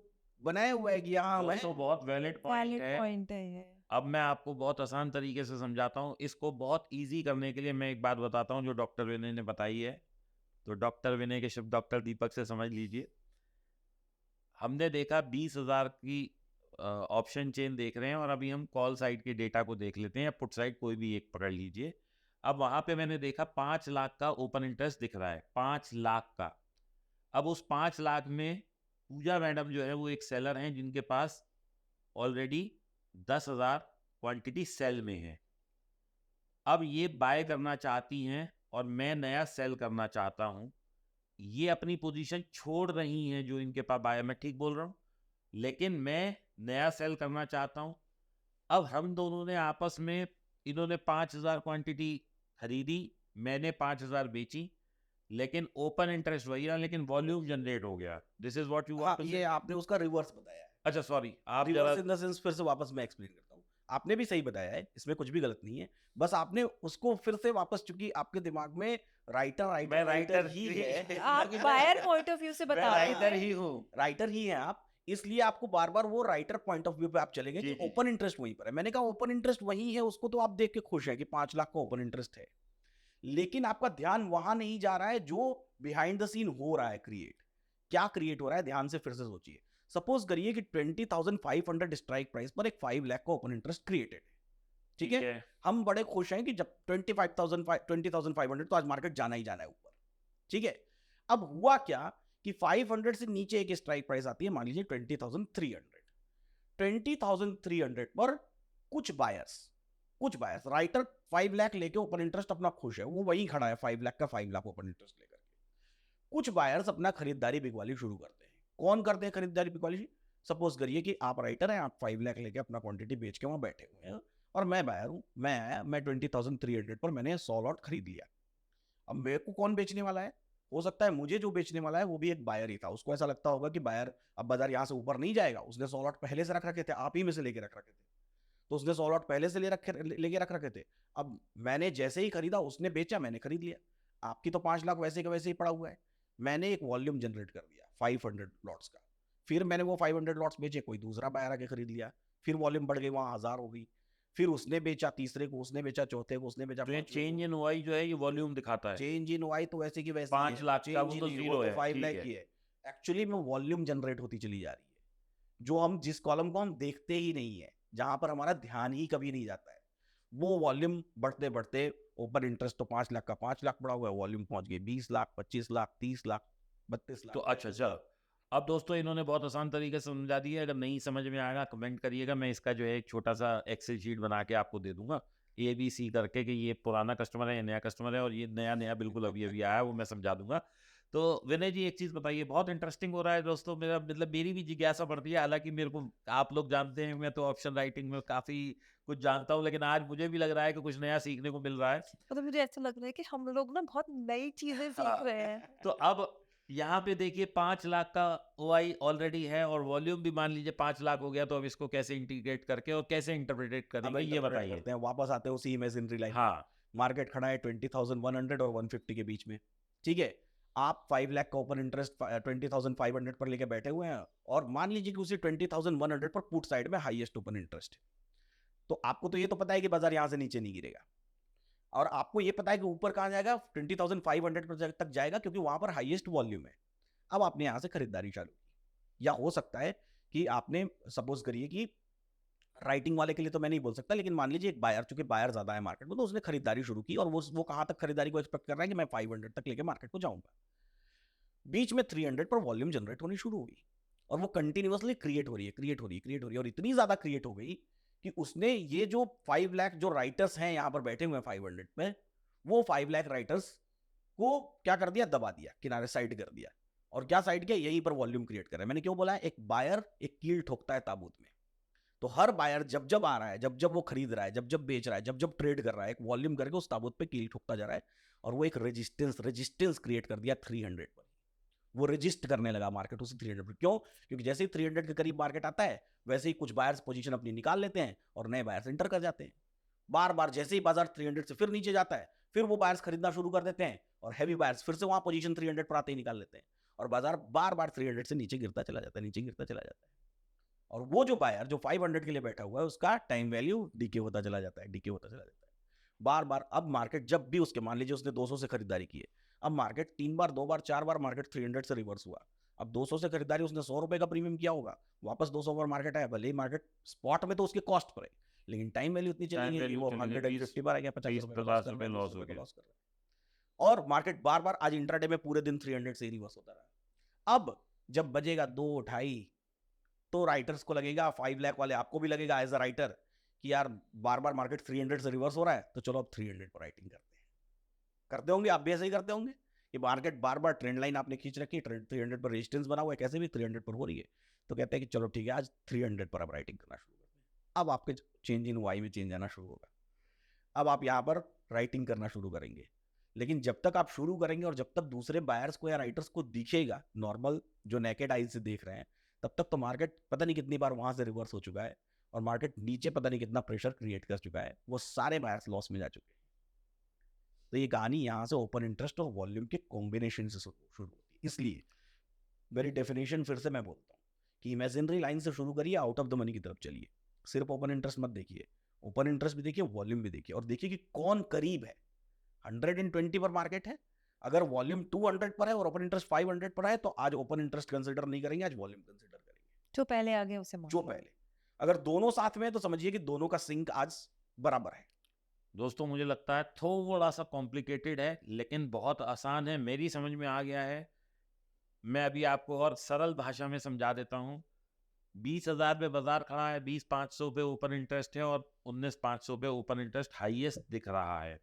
[SPEAKER 2] बनाया हुआ है कि हाँ मैं
[SPEAKER 3] तो बहुत वैलिड पॉइंट
[SPEAKER 1] वैलिड
[SPEAKER 3] है।
[SPEAKER 1] पॉइंट है ये।
[SPEAKER 3] अब मैं आपको बहुत आसान तरीके से समझाता हूँ, इसको बहुत इजी करने के लिए मैं एक बात बताता हूँ जो डॉक्टर विनय ने बताई है। तो डॉक्टर विनय के शब्द डॉक्टर दीपक से समझ लीजिए। हमने देखा 20,000 की ऑप्शन चेन देख रहे हैं, और अभी हम कॉल साइड के डेटा को देख लेते हैं, या पुट साइड कोई भी एक पकड़ लीजिए। अब वहां पे मैंने देखा 5 लाख का ओपन इंटरेस्ट दिख रहा है, 5 लाख का। अब उस 5 लाख में पूजा मैडम जो है वो एक सेलर हैं जिनके पास ऑलरेडी 10,000 क्वांटिटी सेल में है। अब ये बाय करना चाहती हैं और मैं नया सेल करना चाहता हूं। ये अपनी पोजीशन छोड़ रही हैं जो इनके पास बाय, मैं ठीक बोल रहा हूं, लेकिन मैं नया सेल करना चाहता हूं। अब हम दोनों ने आपस में, इन्होंने 5,000 क्वांटिटी खरीदी, मैंने 5,000 बेची, लेकिन ओपन इंटरेस्ट वही रहा, लेकिन वॉल्यूम जनरेट हो गया। दिस इज व्हाट यू
[SPEAKER 2] हाँ,
[SPEAKER 3] वांट टू
[SPEAKER 2] ये
[SPEAKER 3] से।
[SPEAKER 2] आपने उसका रिवर्स बताया है।
[SPEAKER 3] अच्छा सॉरी, आप जरा
[SPEAKER 2] रिवर्स इन द सेंस, फिर से वापस मैं एक्सप्लेन करता हूँ। आपने भी सही बताया है, इसमें कुछ भी गलत नहीं है, बस आपने उसको फिर से वापस, चूंकि आपके दिमाग में राइटर
[SPEAKER 3] मैं राइटर
[SPEAKER 2] ही है
[SPEAKER 1] आप बायर पॉइंट ऑफ व्यू से
[SPEAKER 3] मैं
[SPEAKER 1] बता रहे
[SPEAKER 3] राइटर
[SPEAKER 1] हैं।
[SPEAKER 3] ही हूँ।
[SPEAKER 2] राइटर ही हैं आप, इसलिए आपको बार बार वो राइटर पॉइंट ऑफ व्यू पे आप चलेंगे
[SPEAKER 3] जी,
[SPEAKER 2] कि
[SPEAKER 3] जी,
[SPEAKER 2] ओपन इंटरेस्ट वहीं पर है। मैंने कहा ओपन इंटरेस्ट वहीं है, उसको तो आप देख के खुश है कि 5 लाख का ओपन इंटरेस्ट है, लेकिन आपका ध्यान वहां नहीं जा रहा है जो बिहाइंड द सीन हो रहा है क्रिएट। क्या क्रिएट हो रहा है, ध्यान से फिर से सोचिए। सपोज करिए कि 20,500 स्ट्राइक प्राइस पर एक 5 लाख का ओपन इंटरेस्ट क्रिएटेड है, ठीक है। हम बड़े खुश हैं कि जब 20,500 तो आज मार्केट जाना ही जाना है ऊपर, ठीक है। अब हुआ क्या कि 500 से नीचे एक स्ट्राइक प्राइस आती है, मान लीजिए 20,300। 20,300 पर कुछ बायर्स राइटर 5 लाख लेके ओपन इंटरेस्ट अपना खुश है, वो वहीं खड़ा है 5 लाख का 5 लाख ओपन इंटरेस्ट लेकर के। कुछ बायर्स अपना खरीदारी बिकवाली शुरू करते हैं। कौन करते हैं खरीदारी बिकवाली? सपोज करिए कि आप राइटर हैं, आप 5 लाख लेके अपना क्वांटिटी बेच के वहां बैठे हुए हैं, और मैं बायर हूं, मैं आया, मैं 20,300 पर मैंने 100 लॉट खरीद लिया। अब मेरे को कौन बेचने वाला है? हो सकता है मुझे जो बेचने वाला है वो भी एक बायर ही था। उसको ऐसा लगता होगा कि बायर अब बाजार यहाँ से ऊपर नहीं जाएगा, उसने 100 लॉट पहले से रख रखे थे, आप ही में से लेके रख रखे थे, तो उसने 100 लॉट पहले से लेके रख रखे थे। अब मैंने जैसे ही खरीदा, उसने बेचा, मैंने खरीद लिया। आपकी तो 5 लाख वैसे का वैसे ही पड़ा हुआ है। मैंने एक वॉल्यूम जनरेट कर दिया 500 लॉट्स का, फिर मैंने वो 500 लॉट्स बेचे, कोई दूसरा बायर आके खरीद लिया, फिर वॉल्यूम बढ़ गई, वहां 1000 हो गई, फिर उसने बेचा, तीसरे को उसने बेचा, चौथे को उसने बेचा,
[SPEAKER 3] तो ये चेंज इन ओआई जो है ये वॉल्यूम दिखाता है।
[SPEAKER 2] चेंज इन वाई तो वैसे की वैसे
[SPEAKER 3] 5 लाख का वो तो जीरो है,
[SPEAKER 2] 5
[SPEAKER 3] ठीक
[SPEAKER 2] लाख
[SPEAKER 3] है।
[SPEAKER 2] की है। एक्चुअली में वॉल्यूम जनरेट होती चली जा रही है, जो हम जिस कॉलम को हम देखते ही नहीं है, जहां पर हमारा ध्यान ही कभी नहीं जाता है, वो वॉल्यूम बढ़ते बढ़ते ओपन इंटरेस्ट तो 5 लाख का 5 लाख पड़ा हुआ है, वॉल्यूम पहुंच गई 20 लाख, 25 लाख, 30 लाख, 32 लाख।
[SPEAKER 3] तो अच्छा चलो, अब दोस्तों इन्होंने बहुत आसान तरीके से समझा दिया। अगर नहीं समझ में आएगा कमेंट करिएगा, मैं इसका जो है एक छोटा सा एक्सेल शीट बना के आपको दे दूंगा ABC करके, कि ये पुराना कस्टमर है, ये नया कस्टमर है, और ये नया नया बिल्कुल अभी अभी आया है, वो मैं समझा दूंगा। तो विनय जी एक चीज बताइए, बहुत इंटरेस्टिंग हो रहा है दोस्तों, मेरा मतलब मेरी भी जिज्ञासा बढ़ती है। हालांकि मेरे को, आप लोग जानते हैं, मैं तो ऑप्शन राइटिंग में काफी कुछ जानता हूँ, लेकिन आज मुझे भी लग रहा है कि कुछ नया सीखने को मिल रहा है।
[SPEAKER 1] मतलब मुझे ऐसा लग रहा है कि हम लोग ना बहुत नई चीजें सीख रहे हैं।
[SPEAKER 3] तो अब यहाँ पे देखिए 5 लाख का OI ऑलरेडी है, और वॉल्यूम भी मान लीजिए 5 लाख हो गया, तो अब इसको कैसे इंटीग्रेट करके और कैसे इंटरप्रेट करेंगे ये बताइए।
[SPEAKER 2] करते हैं, वापस आते हैं उसी इमेजिनरी लाइन।
[SPEAKER 3] हाँ,
[SPEAKER 2] मार्केट खड़ा है 20,100 और 150 के बीच में, ठीक है। आप 5 लाख का ओपन इंटरेस्ट 20,500 पर लेके बैठे हुए हैं, और मान लीजिए कि उसी 20,100 पर पुट साइड में हाईएस्ट ओपन इंटरेस्ट है। तो आपको तो ये तो पता है कि बाजार यहां से नीचे नहीं गिरेगा, और आपको ये पता है कि ऊपर कहां जाएगा, 20,500 पर तक जाएगा, क्योंकि वहां पर हाईएस्ट वॉल्यूम है। अब आपने यहां से खरीदारी चालू की, या हो सकता है कि आपने, सपोज करिए कि राइटिंग वाले के लिए तो मैं नहीं बोल सकता, लेकिन मान लीजिए एक बायर, चूंकि बायर ज्यादा है मार्केट में, तो उसने खरीदारी शुरू की, और वो कहां तक खरीदारी को एक्सपेक्ट कर रहा है कि मैं 500 तक लेके मार्केट को जाऊंगा। बीच में 300 पर वॉल्यूम जनरेट होनी शुरू हुई, और वो कंटिन्यूअसली क्रिएट हो रही है, और इतनी ज्यादा क्रिएट हो गई कि उसने ये जो 5 लाख जो राइटर्स हैं यहां पर बैठे हुए हैं 500 में, वो 5 लाख राइटर्स को क्या कर दिया, दबा दिया, किनारे साइड कर दिया, और क्या साइड किया, यहीं पर वॉल्यूम क्रिएट कर रहा है। मैंने क्यों बोला है, एक बायर एक कील ठोकता है ताबूत में, तो हर बायर जब जब आ रहा है, जब जब वो खरीद रहा है, जब जब बेच रहा है, जब जब ट्रेड कर रहा है, एक वॉल्यूम करके उस ताबूत पे कील ठोकता जा रहा है, और वो एक रेजिस्टेंस क्रिएट कर दिया 300 पर। वो रजिस्ट करने लगा मार्केट उसी 300 पर। क्यों? क्योंकि जैसे ही 300 के करीब मार्केट आता है, वैसे ही कुछ बायर्स पोजीशन अपनी निकाल लेते हैं और नए बायर्स एंटर कर जाते हैं। बार बार जैसे ही बाजार 300 से फिर नीचे जाता है, फिर वो बायर्स खरीदना शुरू कर देते हैं, और हैवी बायर्स फिर से वहां पोजीशन 300 पर आते ही निकाल लेते हैं, और बाजार बार बार 300 से नीचे गिरता चला जाता है, नीचे गिरता चला जाता है। और वो जो बायर जो 500 के लिए बैठा हुआ है, उसका टाइम वैल्यू डीके होता चला जाता है, डीके होता चला जाता है बार बार। अब मार्केट जब भी उसके, मान लीजिए उसने 200 से खरीदारी की है, अब मार्केट 3 बार 2 बार 4 बार मार्केट 300 से रिवर्स हुआ, अब 200 से खरीदारी उसने 100 रुपए का प्रीमियम किया होगा, वापस 200 पर मार्केट आया, भले ही मार्केट स्पॉट में तो उसके कॉस्ट पर है, लेकिन टाइम वैल्यू इतनी चली
[SPEAKER 3] टाइम
[SPEAKER 2] गई कि
[SPEAKER 3] वैल्यू
[SPEAKER 2] वो
[SPEAKER 3] चली गई
[SPEAKER 2] 150 पर आ गया, 50 रुपए का
[SPEAKER 3] 50 रुपए लॉस हो गया।
[SPEAKER 2] लॉस कर रहा है। और मार्केट बार बार आज इंट्राडे में पूरे दिन 300 से ही रिवर्स होता रहा। अब जब बजेगा 2-2.5, तो राइटर्स को लगेगा, 5 लाख वाले आपको भी लगेगा एज अ राइटर कि यार बार बार मार्केट 300 से रिवर्स हो रहा है, तो चलो अब 300 पर राइटिंग करते हैं। करते होंगे आप भी, ऐसे ही करते होंगे कि मार्केट बार बार ट्रेंड लाइन आपने खींच रखी है, 300 पर रेजिस्टेंस बना हुआ है, कैसे भी 300 पर हो रही है, तो कहते हैं कि चलो ठीक है, आज 300 पर अब राइटिंग करना शुरू करते हैं। अब आपके चेंज इन वाई में चेंज आना शुरू होगा, अब आप यहाँ पर राइटिंग करना शुरू करेंगे। लेकिन जब तक आप शुरू करेंगे और जब तक दूसरे बायर्स को या राइटर्स को दिखेगा, नॉर्मल जो नेकेड आई से देख रहे हैं, तब तक तो मार्केट पता नहीं कितनी बार वहां से रिवर्स हो चुका है, और मार्केट नीचे पता नहीं कितना प्रेशर क्रिएट कर चुका है, वो सारे बायर्स लॉस में जा चुके हैं। तो ये कहानी यहाँ से ओपन इंटरेस्ट और वॉल्यूम के कॉम्बिनेशन से शुरू होती है। इसलिए मेरी डेफिनेशन फिर से मैं बोलता हूँ कि इमेजिनरी लाइन से शुरू करिए, आउट ऑफ द मनी की तरफ चलिए। सिर्फ ओपन इंटरेस्ट मत देखिए, ओपन इंटरेस्ट भी देखिए, वॉल्यूम भी देखिए, और देखिए कि कौन करीब है। 120 पर मार्केट है, अगर वॉल्यूम 200 पर है और ओपन इंटरेस्ट 500 पर है, तो आज ओपन इंटरेस्ट कंसिडर नहीं करेंगे, आज वॉल्यूम कंसिडर करेंगे।
[SPEAKER 1] जो पहले आ गए उसे
[SPEAKER 2] जो पहले, अगर दोनों साथ में है तो समझिए कि दोनों का सिंक आज बराबर है।
[SPEAKER 3] दोस्तों मुझे लगता है थोड़ा सा कॉम्प्लिकेटेड है, लेकिन बहुत आसान है, मेरी समझ में आ गया है। मैं अभी आपको और सरल भाषा में समझा देता हूँ। 20,000 पे बाजार खड़ा है, 20,500 पे ओपन इंटरेस्ट है, और 19,500 पे ओपन इंटरेस्ट हाईएस्ट दिख रहा है।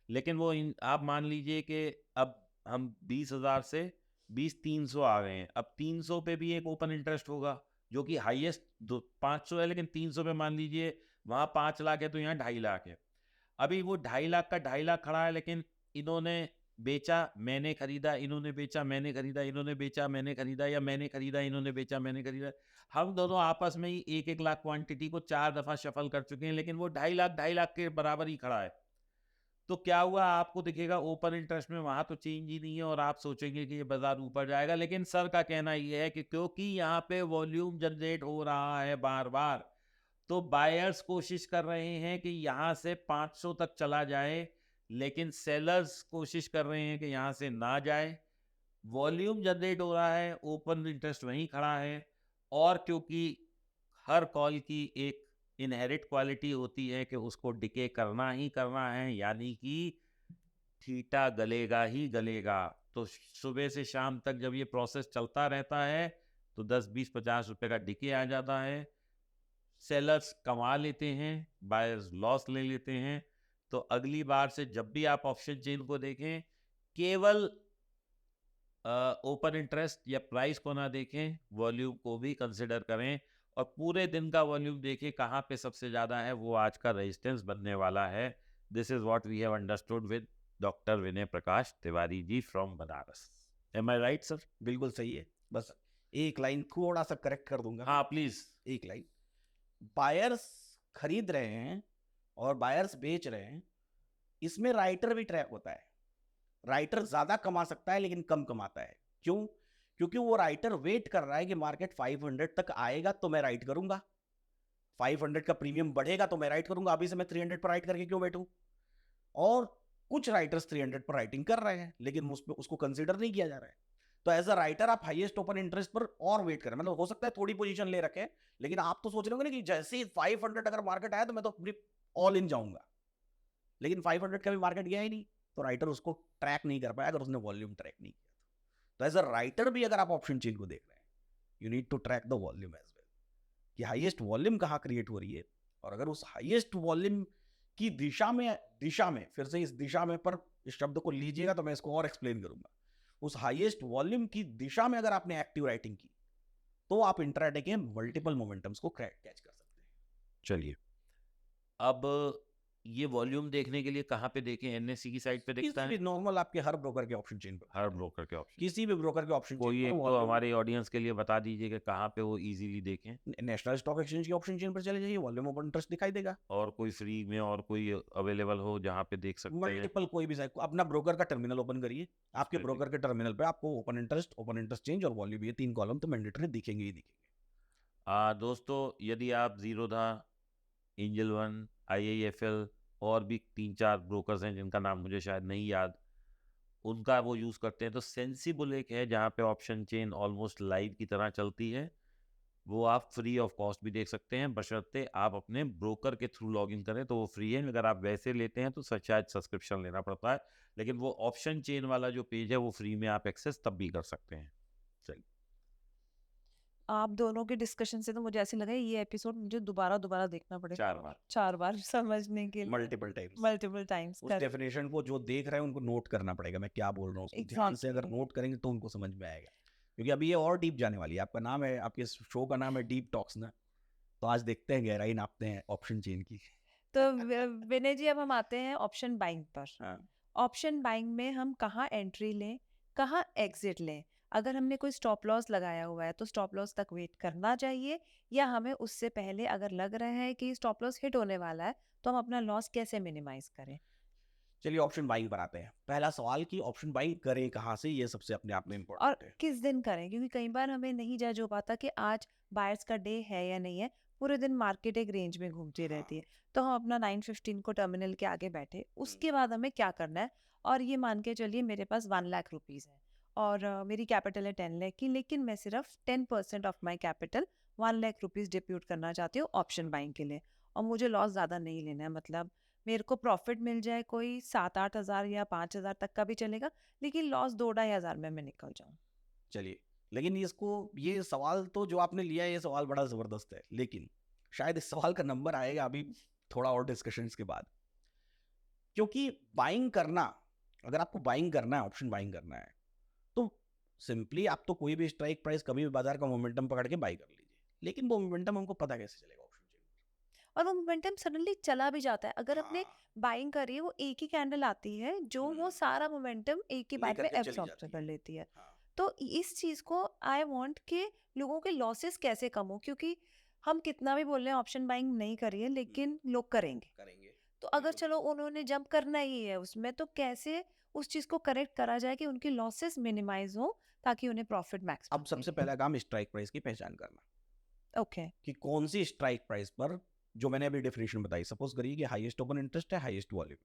[SPEAKER 3] लेकिन वो आप मान लीजिए कि अब हम 20,000 से 20,300 आ गए हैं, अब 300 पे भी एक ओपन इंटरेस्ट होगा जो कि हाईएस्ट 500 है, लेकिन 300 पे मान लीजिए वहाँ 5 लाख है, तो यहाँ 2.5 लाख है। अभी वो 2.5 लाख का 2.5 लाख खड़ा है, लेकिन इन्होंने बेचा मैंने खरीदा, इन्होंने बेचा मैंने खरीदा, इन्होंने बेचा मैंने खरीदा, या मैंने खरीदा इन्होंने बेचा मैंने खरीदा। हम दोनों आपस में ही 1-1 लाख क्वांटिटी को 4 दफा शफल कर चुके हैं, लेकिन वो 2.5 लाख के बराबर ही खड़ा है। तो क्या हुआ, आपको दिखेगा ओपन इंटरेस्ट में वहां तो चेंज ही नहीं है, और आप सोचेंगे कि ये बाजार ऊपर जाएगा। लेकिन सर का कहना ये है कि क्योंकि यहाँ पे वॉल्यूम जनरेट हो रहा है बार बार, तो बायर्स कोशिश कर रहे हैं कि यहाँ से 500 तक चला जाए, लेकिन सेलर्स कोशिश कर रहे हैं कि यहाँ से ना जाए। वॉल्यूम जनरेट हो रहा है, ओपन इंटरेस्ट वहीं खड़ा है, और क्योंकि हर कॉल की एक इनहेरिट क्वालिटी होती है कि उसको डिके करना ही करना है, यानी कि थीटा गलेगा ही गलेगा। तो सुबह से शाम तक जब ये प्रोसेस चलता रहता है, तो 10-20-50 रुपए का डिके आ जाता है, सेलर्स कमा लेते हैं, बायर्स लॉस ले लेते हैं। तो अगली बार से जब भी आप ऑप्शन चेन को देखें, केवल ओपन इंटरेस्ट या प्राइस को ना देखें, वॉल्यूम को भी कंसिडर करें, और पूरे दिन का वॉल्यूम देखें कहाँ पे सबसे ज़्यादा है, वो आज का रेजिस्टेंस बनने वाला है। This is what we have understood with doctor Vinay Prakash Tiwari ji from Banaras. Am I right sir?
[SPEAKER 2] बिल्कुल सही है। बस एक लाइन थोड़ा सा करेक्ट कर दूंगा।
[SPEAKER 3] हाँ प्लीज।
[SPEAKER 2] एक लाइन, बायर्स खरीद रहे हैं और बायर्स बेच रहे हैं, इसमें राइटर भी ट्रैक होता है। राइटर ज्यादा कमा सकता है लेकिन कम कमाता है। क्यों? क्योंकि वो राइटर वेट कर रहा है कि मार्केट 500 तक आएगा तो मैं राइट करूंगा, 500 का प्रीमियम बढ़ेगा तो मैं राइट करूंगा। अभी से मैं 300 पर राइट करके क्यों बैठूं? और कुछ राइटर्स 300 पर राइटिंग कर रहे हैं, लेकिन उसको कंसीडर नहीं किया जा रहा है। तो एज अ राइटर आप हाईएस्ट ओपन इंटरेस्ट पर और वेट करें। मतलब हो सकता है थोड़ी पोजीशन ले रखे, लेकिन आप तो सोच रहे होंगे ना कि जैसे ही 500 अगर मार्केट आया तो मैं तो ऑल इन जाऊंगा, लेकिन 500 का भी मार्केट गया ही नहीं, तो राइटर उसको ट्रैक नहीं कर पाया अगर उसने वॉल्यूम ट्रैक नहीं किया। तो एज अ राइटर भी अगर आप ऑप्शन चेन को देख रहे हैं, you need to track the volume as well, कि हाईएस्ट वॉल्यूम कहाँ क्रिएट हो रही है, और अगर उस हाईएस्ट वॉल्यूम की दिशा में फिर से इस दिशा में पर इस शब्द को लीजिएगा तो मैं इसको और एक्सप्लेन करूंगा। उस हाईएस्ट वॉल्यूम की दिशा में अगर आपने एक्टिव राइटिंग की तो आप इंट्राडे के मल्टीपल मोमेंटम्स को कैच कर सकते हैं। चलिए,
[SPEAKER 3] अब ये वॉल्यूम देखने के लिए कहाँ पे देखें? एनएससी की साइट पे दिखता
[SPEAKER 2] किसी भी
[SPEAKER 3] है?
[SPEAKER 2] नॉर्मल आपके हर ब्रोकर के ऑप्शन चेन पर,
[SPEAKER 3] हर ब्रोकर के ऑप्शन।
[SPEAKER 2] किसी भी ब्रोकर के ऑप्शन
[SPEAKER 3] कोई
[SPEAKER 2] चेन
[SPEAKER 3] एक
[SPEAKER 2] पर
[SPEAKER 3] तो
[SPEAKER 2] volume-
[SPEAKER 3] हमारे ऑडियंस के लिए बता दीजिए कि कहाँ पे वो इजीली देखें,
[SPEAKER 2] नेशनल स्टॉक एक्सचेंज की ऑप्शन चेन पर चले जाइए, वॉल्यूम ऑफ इंटरेस्ट दिखाई देगा।
[SPEAKER 3] और कोई फ्री में और कोई अवेलेबल हो जहाँ पे देख सकते हैं।
[SPEAKER 2] मल्टीपल कोई भी साइट, अपना ब्रोकर का टर्मिनल ओपन करिए, आपके
[SPEAKER 3] पे
[SPEAKER 2] ब्रोकर के टर्मिनल पे आपको ओपन इंटरेस्ट चेंज और वॉल्यूम, ये 3 कॉलम तो मैंडेटरी दिखेंगे ही दिखेंगे।
[SPEAKER 3] दोस्तों, यदि आप जीरोधा, एंजल वन, IIFL और भी 3-4 ब्रोकर्स हैं जिनका नाम मुझे शायद नहीं याद, उनका वो यूज़ करते हैं, तो सेंसिबल एक है जहाँ पे ऑप्शन चेन ऑलमोस्ट लाइव की तरह चलती है। वो आप फ्री ऑफ कॉस्ट भी देख सकते हैं, बशर्ते आप अपने ब्रोकर के थ्रू लॉगिन करें तो वो फ्री है। अगर आप वैसे लेते हैं तो शायद सब्सक्रिप्शन लेना पड़ता है, लेकिन वो ऑप्शन चेन वाला जो पेज है वो फ्री में आप एक्सेस तब भी कर सकते हैं। चलिए,
[SPEAKER 1] आप दोनों के डिस्कशन से तो मुझे ऐसे लगा ये एपिसोड मुझे दोबारा दोबारा देखना पड़ेगा
[SPEAKER 3] 4 बार।
[SPEAKER 1] 4 बार समझने के लिए,
[SPEAKER 2] मल्टीपल टाइम्स
[SPEAKER 1] मल्टीपल टाइम्स
[SPEAKER 2] उस
[SPEAKER 1] कर
[SPEAKER 2] डेफिनेशन को जो देख रहे हैं उनको नोट करना पड़ेगा, मैं क्या बोल रहा हूँ उसको ध्यान से अगर
[SPEAKER 1] एग्जैक्टली।
[SPEAKER 2] नोट करेंगे तो उनको समझ में आएगा, क्योंकि अभी ये और डीप जाने वाली है। आपका नाम है, आपके शो का नाम है डीप टॉक्स ना, तो आज देखते हैं, गहराई नापते हैं ऑप्शन चेन की।
[SPEAKER 1] तो विनय जी अब हम आते हैं ऑप्शन बाइंग पर।
[SPEAKER 2] हाँ,
[SPEAKER 1] ऑप्शन बाइंग में हम कहाँ एंट्री लें, कहाँ एग्जिट लें? अगर हमने कोई स्टॉप लॉस लगाया हुआ है तो स्टॉप लॉस तक वेट करना चाहिए, या हमें उससे पहले अगर लग रहा है कि स्टॉप लॉस हिट होने वाला है तो हम अपना लॉस कैसे मिनिमाइज करें?
[SPEAKER 2] चलिए ऑप्शन बाइंग पर आते हैं। पहला सवाल कि ऑप्शन बाइंग करें कहाँ से, ये सबसे अपने आप में
[SPEAKER 1] और
[SPEAKER 2] इम्पोर्टेंट है।
[SPEAKER 1] किस दिन करें? क्योंकि कई बार हमें नहीं जज हो पाता कि आज बायर्स का डे है या नहीं है, पूरे दिन मार्केट एक रेंज में घूमती रहती है। तो हम अपना 9:15 को टर्मिनल के आगे बैठे, उसके बाद हमें क्या करना है? और ये मान के चलिए मेरे पास 1 लाख रुपीज़ है और मेरी कैपिटल है 10 लाख की, लेकिन मैं सिर्फ 10% of my capital 1 lakh rupees depute करना चाहती हूँ ऑप्शन बाइंग के लिए, और मुझे लॉस ज़्यादा नहीं लेना है। मतलब मेरे को प्रॉफिट मिल जाए कोई 7-8 हज़ार या 5 हज़ार तक का भी चलेगा, लेकिन लॉस 2-2.5 हज़ार में मैं निकल जाऊँ।
[SPEAKER 2] चलिए, लेकिन इसको, ये सवाल तो जो आपने लिया है, ये सवाल बड़ा ज़बरदस्त है, लेकिन शायद इस सवाल का नंबर आएगा अभी थोड़ा और डिस्कशंस के बाद। क्योंकि बाइंग करना, अगर आपको बाइंग करना है, ऑप्शन बाइंग करना है, तो सिंपली आप तो कोई भी स्ट्राइक प्राइस कभी भी बाजार का मोमेंटम पकड़ के बाई कर लीजिए, लेकिन वो मोमेंटम हमको पता कैसे चलेगा ऑप्शन चेन?
[SPEAKER 1] और वो मोमेंटम सडनली चला भी जाता है। अगर आपने
[SPEAKER 2] हाँ,
[SPEAKER 1] बाइंग करी है, वो एक ही कैंडल आती है जो वो
[SPEAKER 2] हम्म,
[SPEAKER 1] सारा मोमेंटम एक ही बार
[SPEAKER 2] लेकर
[SPEAKER 1] में
[SPEAKER 2] के चली
[SPEAKER 1] एब्सॉर्ब
[SPEAKER 2] जाती
[SPEAKER 1] कर
[SPEAKER 2] है।
[SPEAKER 1] लेती है।
[SPEAKER 2] हाँ,
[SPEAKER 1] तो इस चीज को आई वांट के लोगों के लॉसेस कैसे कम हो, क्योंकि हम कितना भी बोल रहे हैं ऑप्शन बाइंग नहीं करिए, लेकिन लोग करेंगे।
[SPEAKER 2] करेंगे,
[SPEAKER 1] तो अगर
[SPEAKER 2] बिल्कुल।
[SPEAKER 1] चलो उन्होंने जंप करना ही है उसमें, तो कैसे उस चीज को करेक्ट करा जाए कि उनकी लॉसेस मिनिमाइज हो ताकि उन्हें प्रॉफिट
[SPEAKER 2] अब
[SPEAKER 1] मैक्सिमम
[SPEAKER 2] सबसे
[SPEAKER 1] मिले।
[SPEAKER 2] पहला काम स्ट्राइक प्राइस की पहचान करना,
[SPEAKER 1] ओके।
[SPEAKER 2] कि कौन सी स्ट्राइक प्राइस पर, जो मैंने अभी डेफिनेशन बताई, सपोज करिए कि हाईएस्ट ओपन इंटरेस्ट है, हाईएस्ट वॉल्यूम,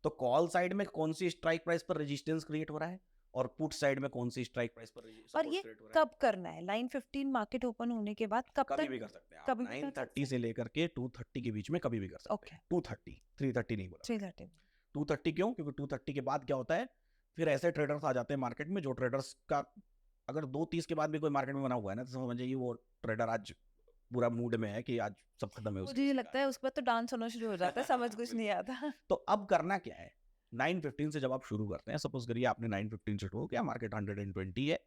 [SPEAKER 2] तो कॉल साइड में कौन सी स्ट्राइक प्राइस पर रेजिस्टेंस क्रिएट हो रहा है, और पुट साइड में कौन सी स्ट्राइक प्राइस पर
[SPEAKER 1] और
[SPEAKER 2] सपोर्ट
[SPEAKER 1] ये
[SPEAKER 2] क्रिएट हो रहा है।
[SPEAKER 1] कब करना है? 9:15 मार्केट ओपन होने के बाद कब
[SPEAKER 2] कभी
[SPEAKER 1] तक?
[SPEAKER 2] भी कर सकते हैं आप,
[SPEAKER 1] कभी भी कर सकते
[SPEAKER 2] 9:30
[SPEAKER 1] हैं।
[SPEAKER 2] से लेकर के 2:30 के बीच में कभी भी कर सकते
[SPEAKER 1] ओके।
[SPEAKER 2] हैं। 2:30, 3:30 नहीं बोला,
[SPEAKER 1] 3:30।
[SPEAKER 2] 2:30 क्यों? क्योंकि 2:30 के बाद क्या होता है, फिर ऐसे ट्रेडर्स आ जाते हैं मार्केट में, जो ट्रेडर्स का अगर 2:30 के बाद भी कोई मार्केट में बना हुआ है ना, तो समझ जाइए वो ट्रेडर आज पूरा मूड में है कि आज सब खत्म है
[SPEAKER 1] मुझे ये लगता है उसके बाद तो डांस होना शुरू हो जाता है, समझ कुछ नहीं आता।
[SPEAKER 2] तो अब करना क्या है, 9:15 से जब आप शुरू करते हैं, सपोज करिए आपने 9:15 से शुरू किया, मार्केट 120 है,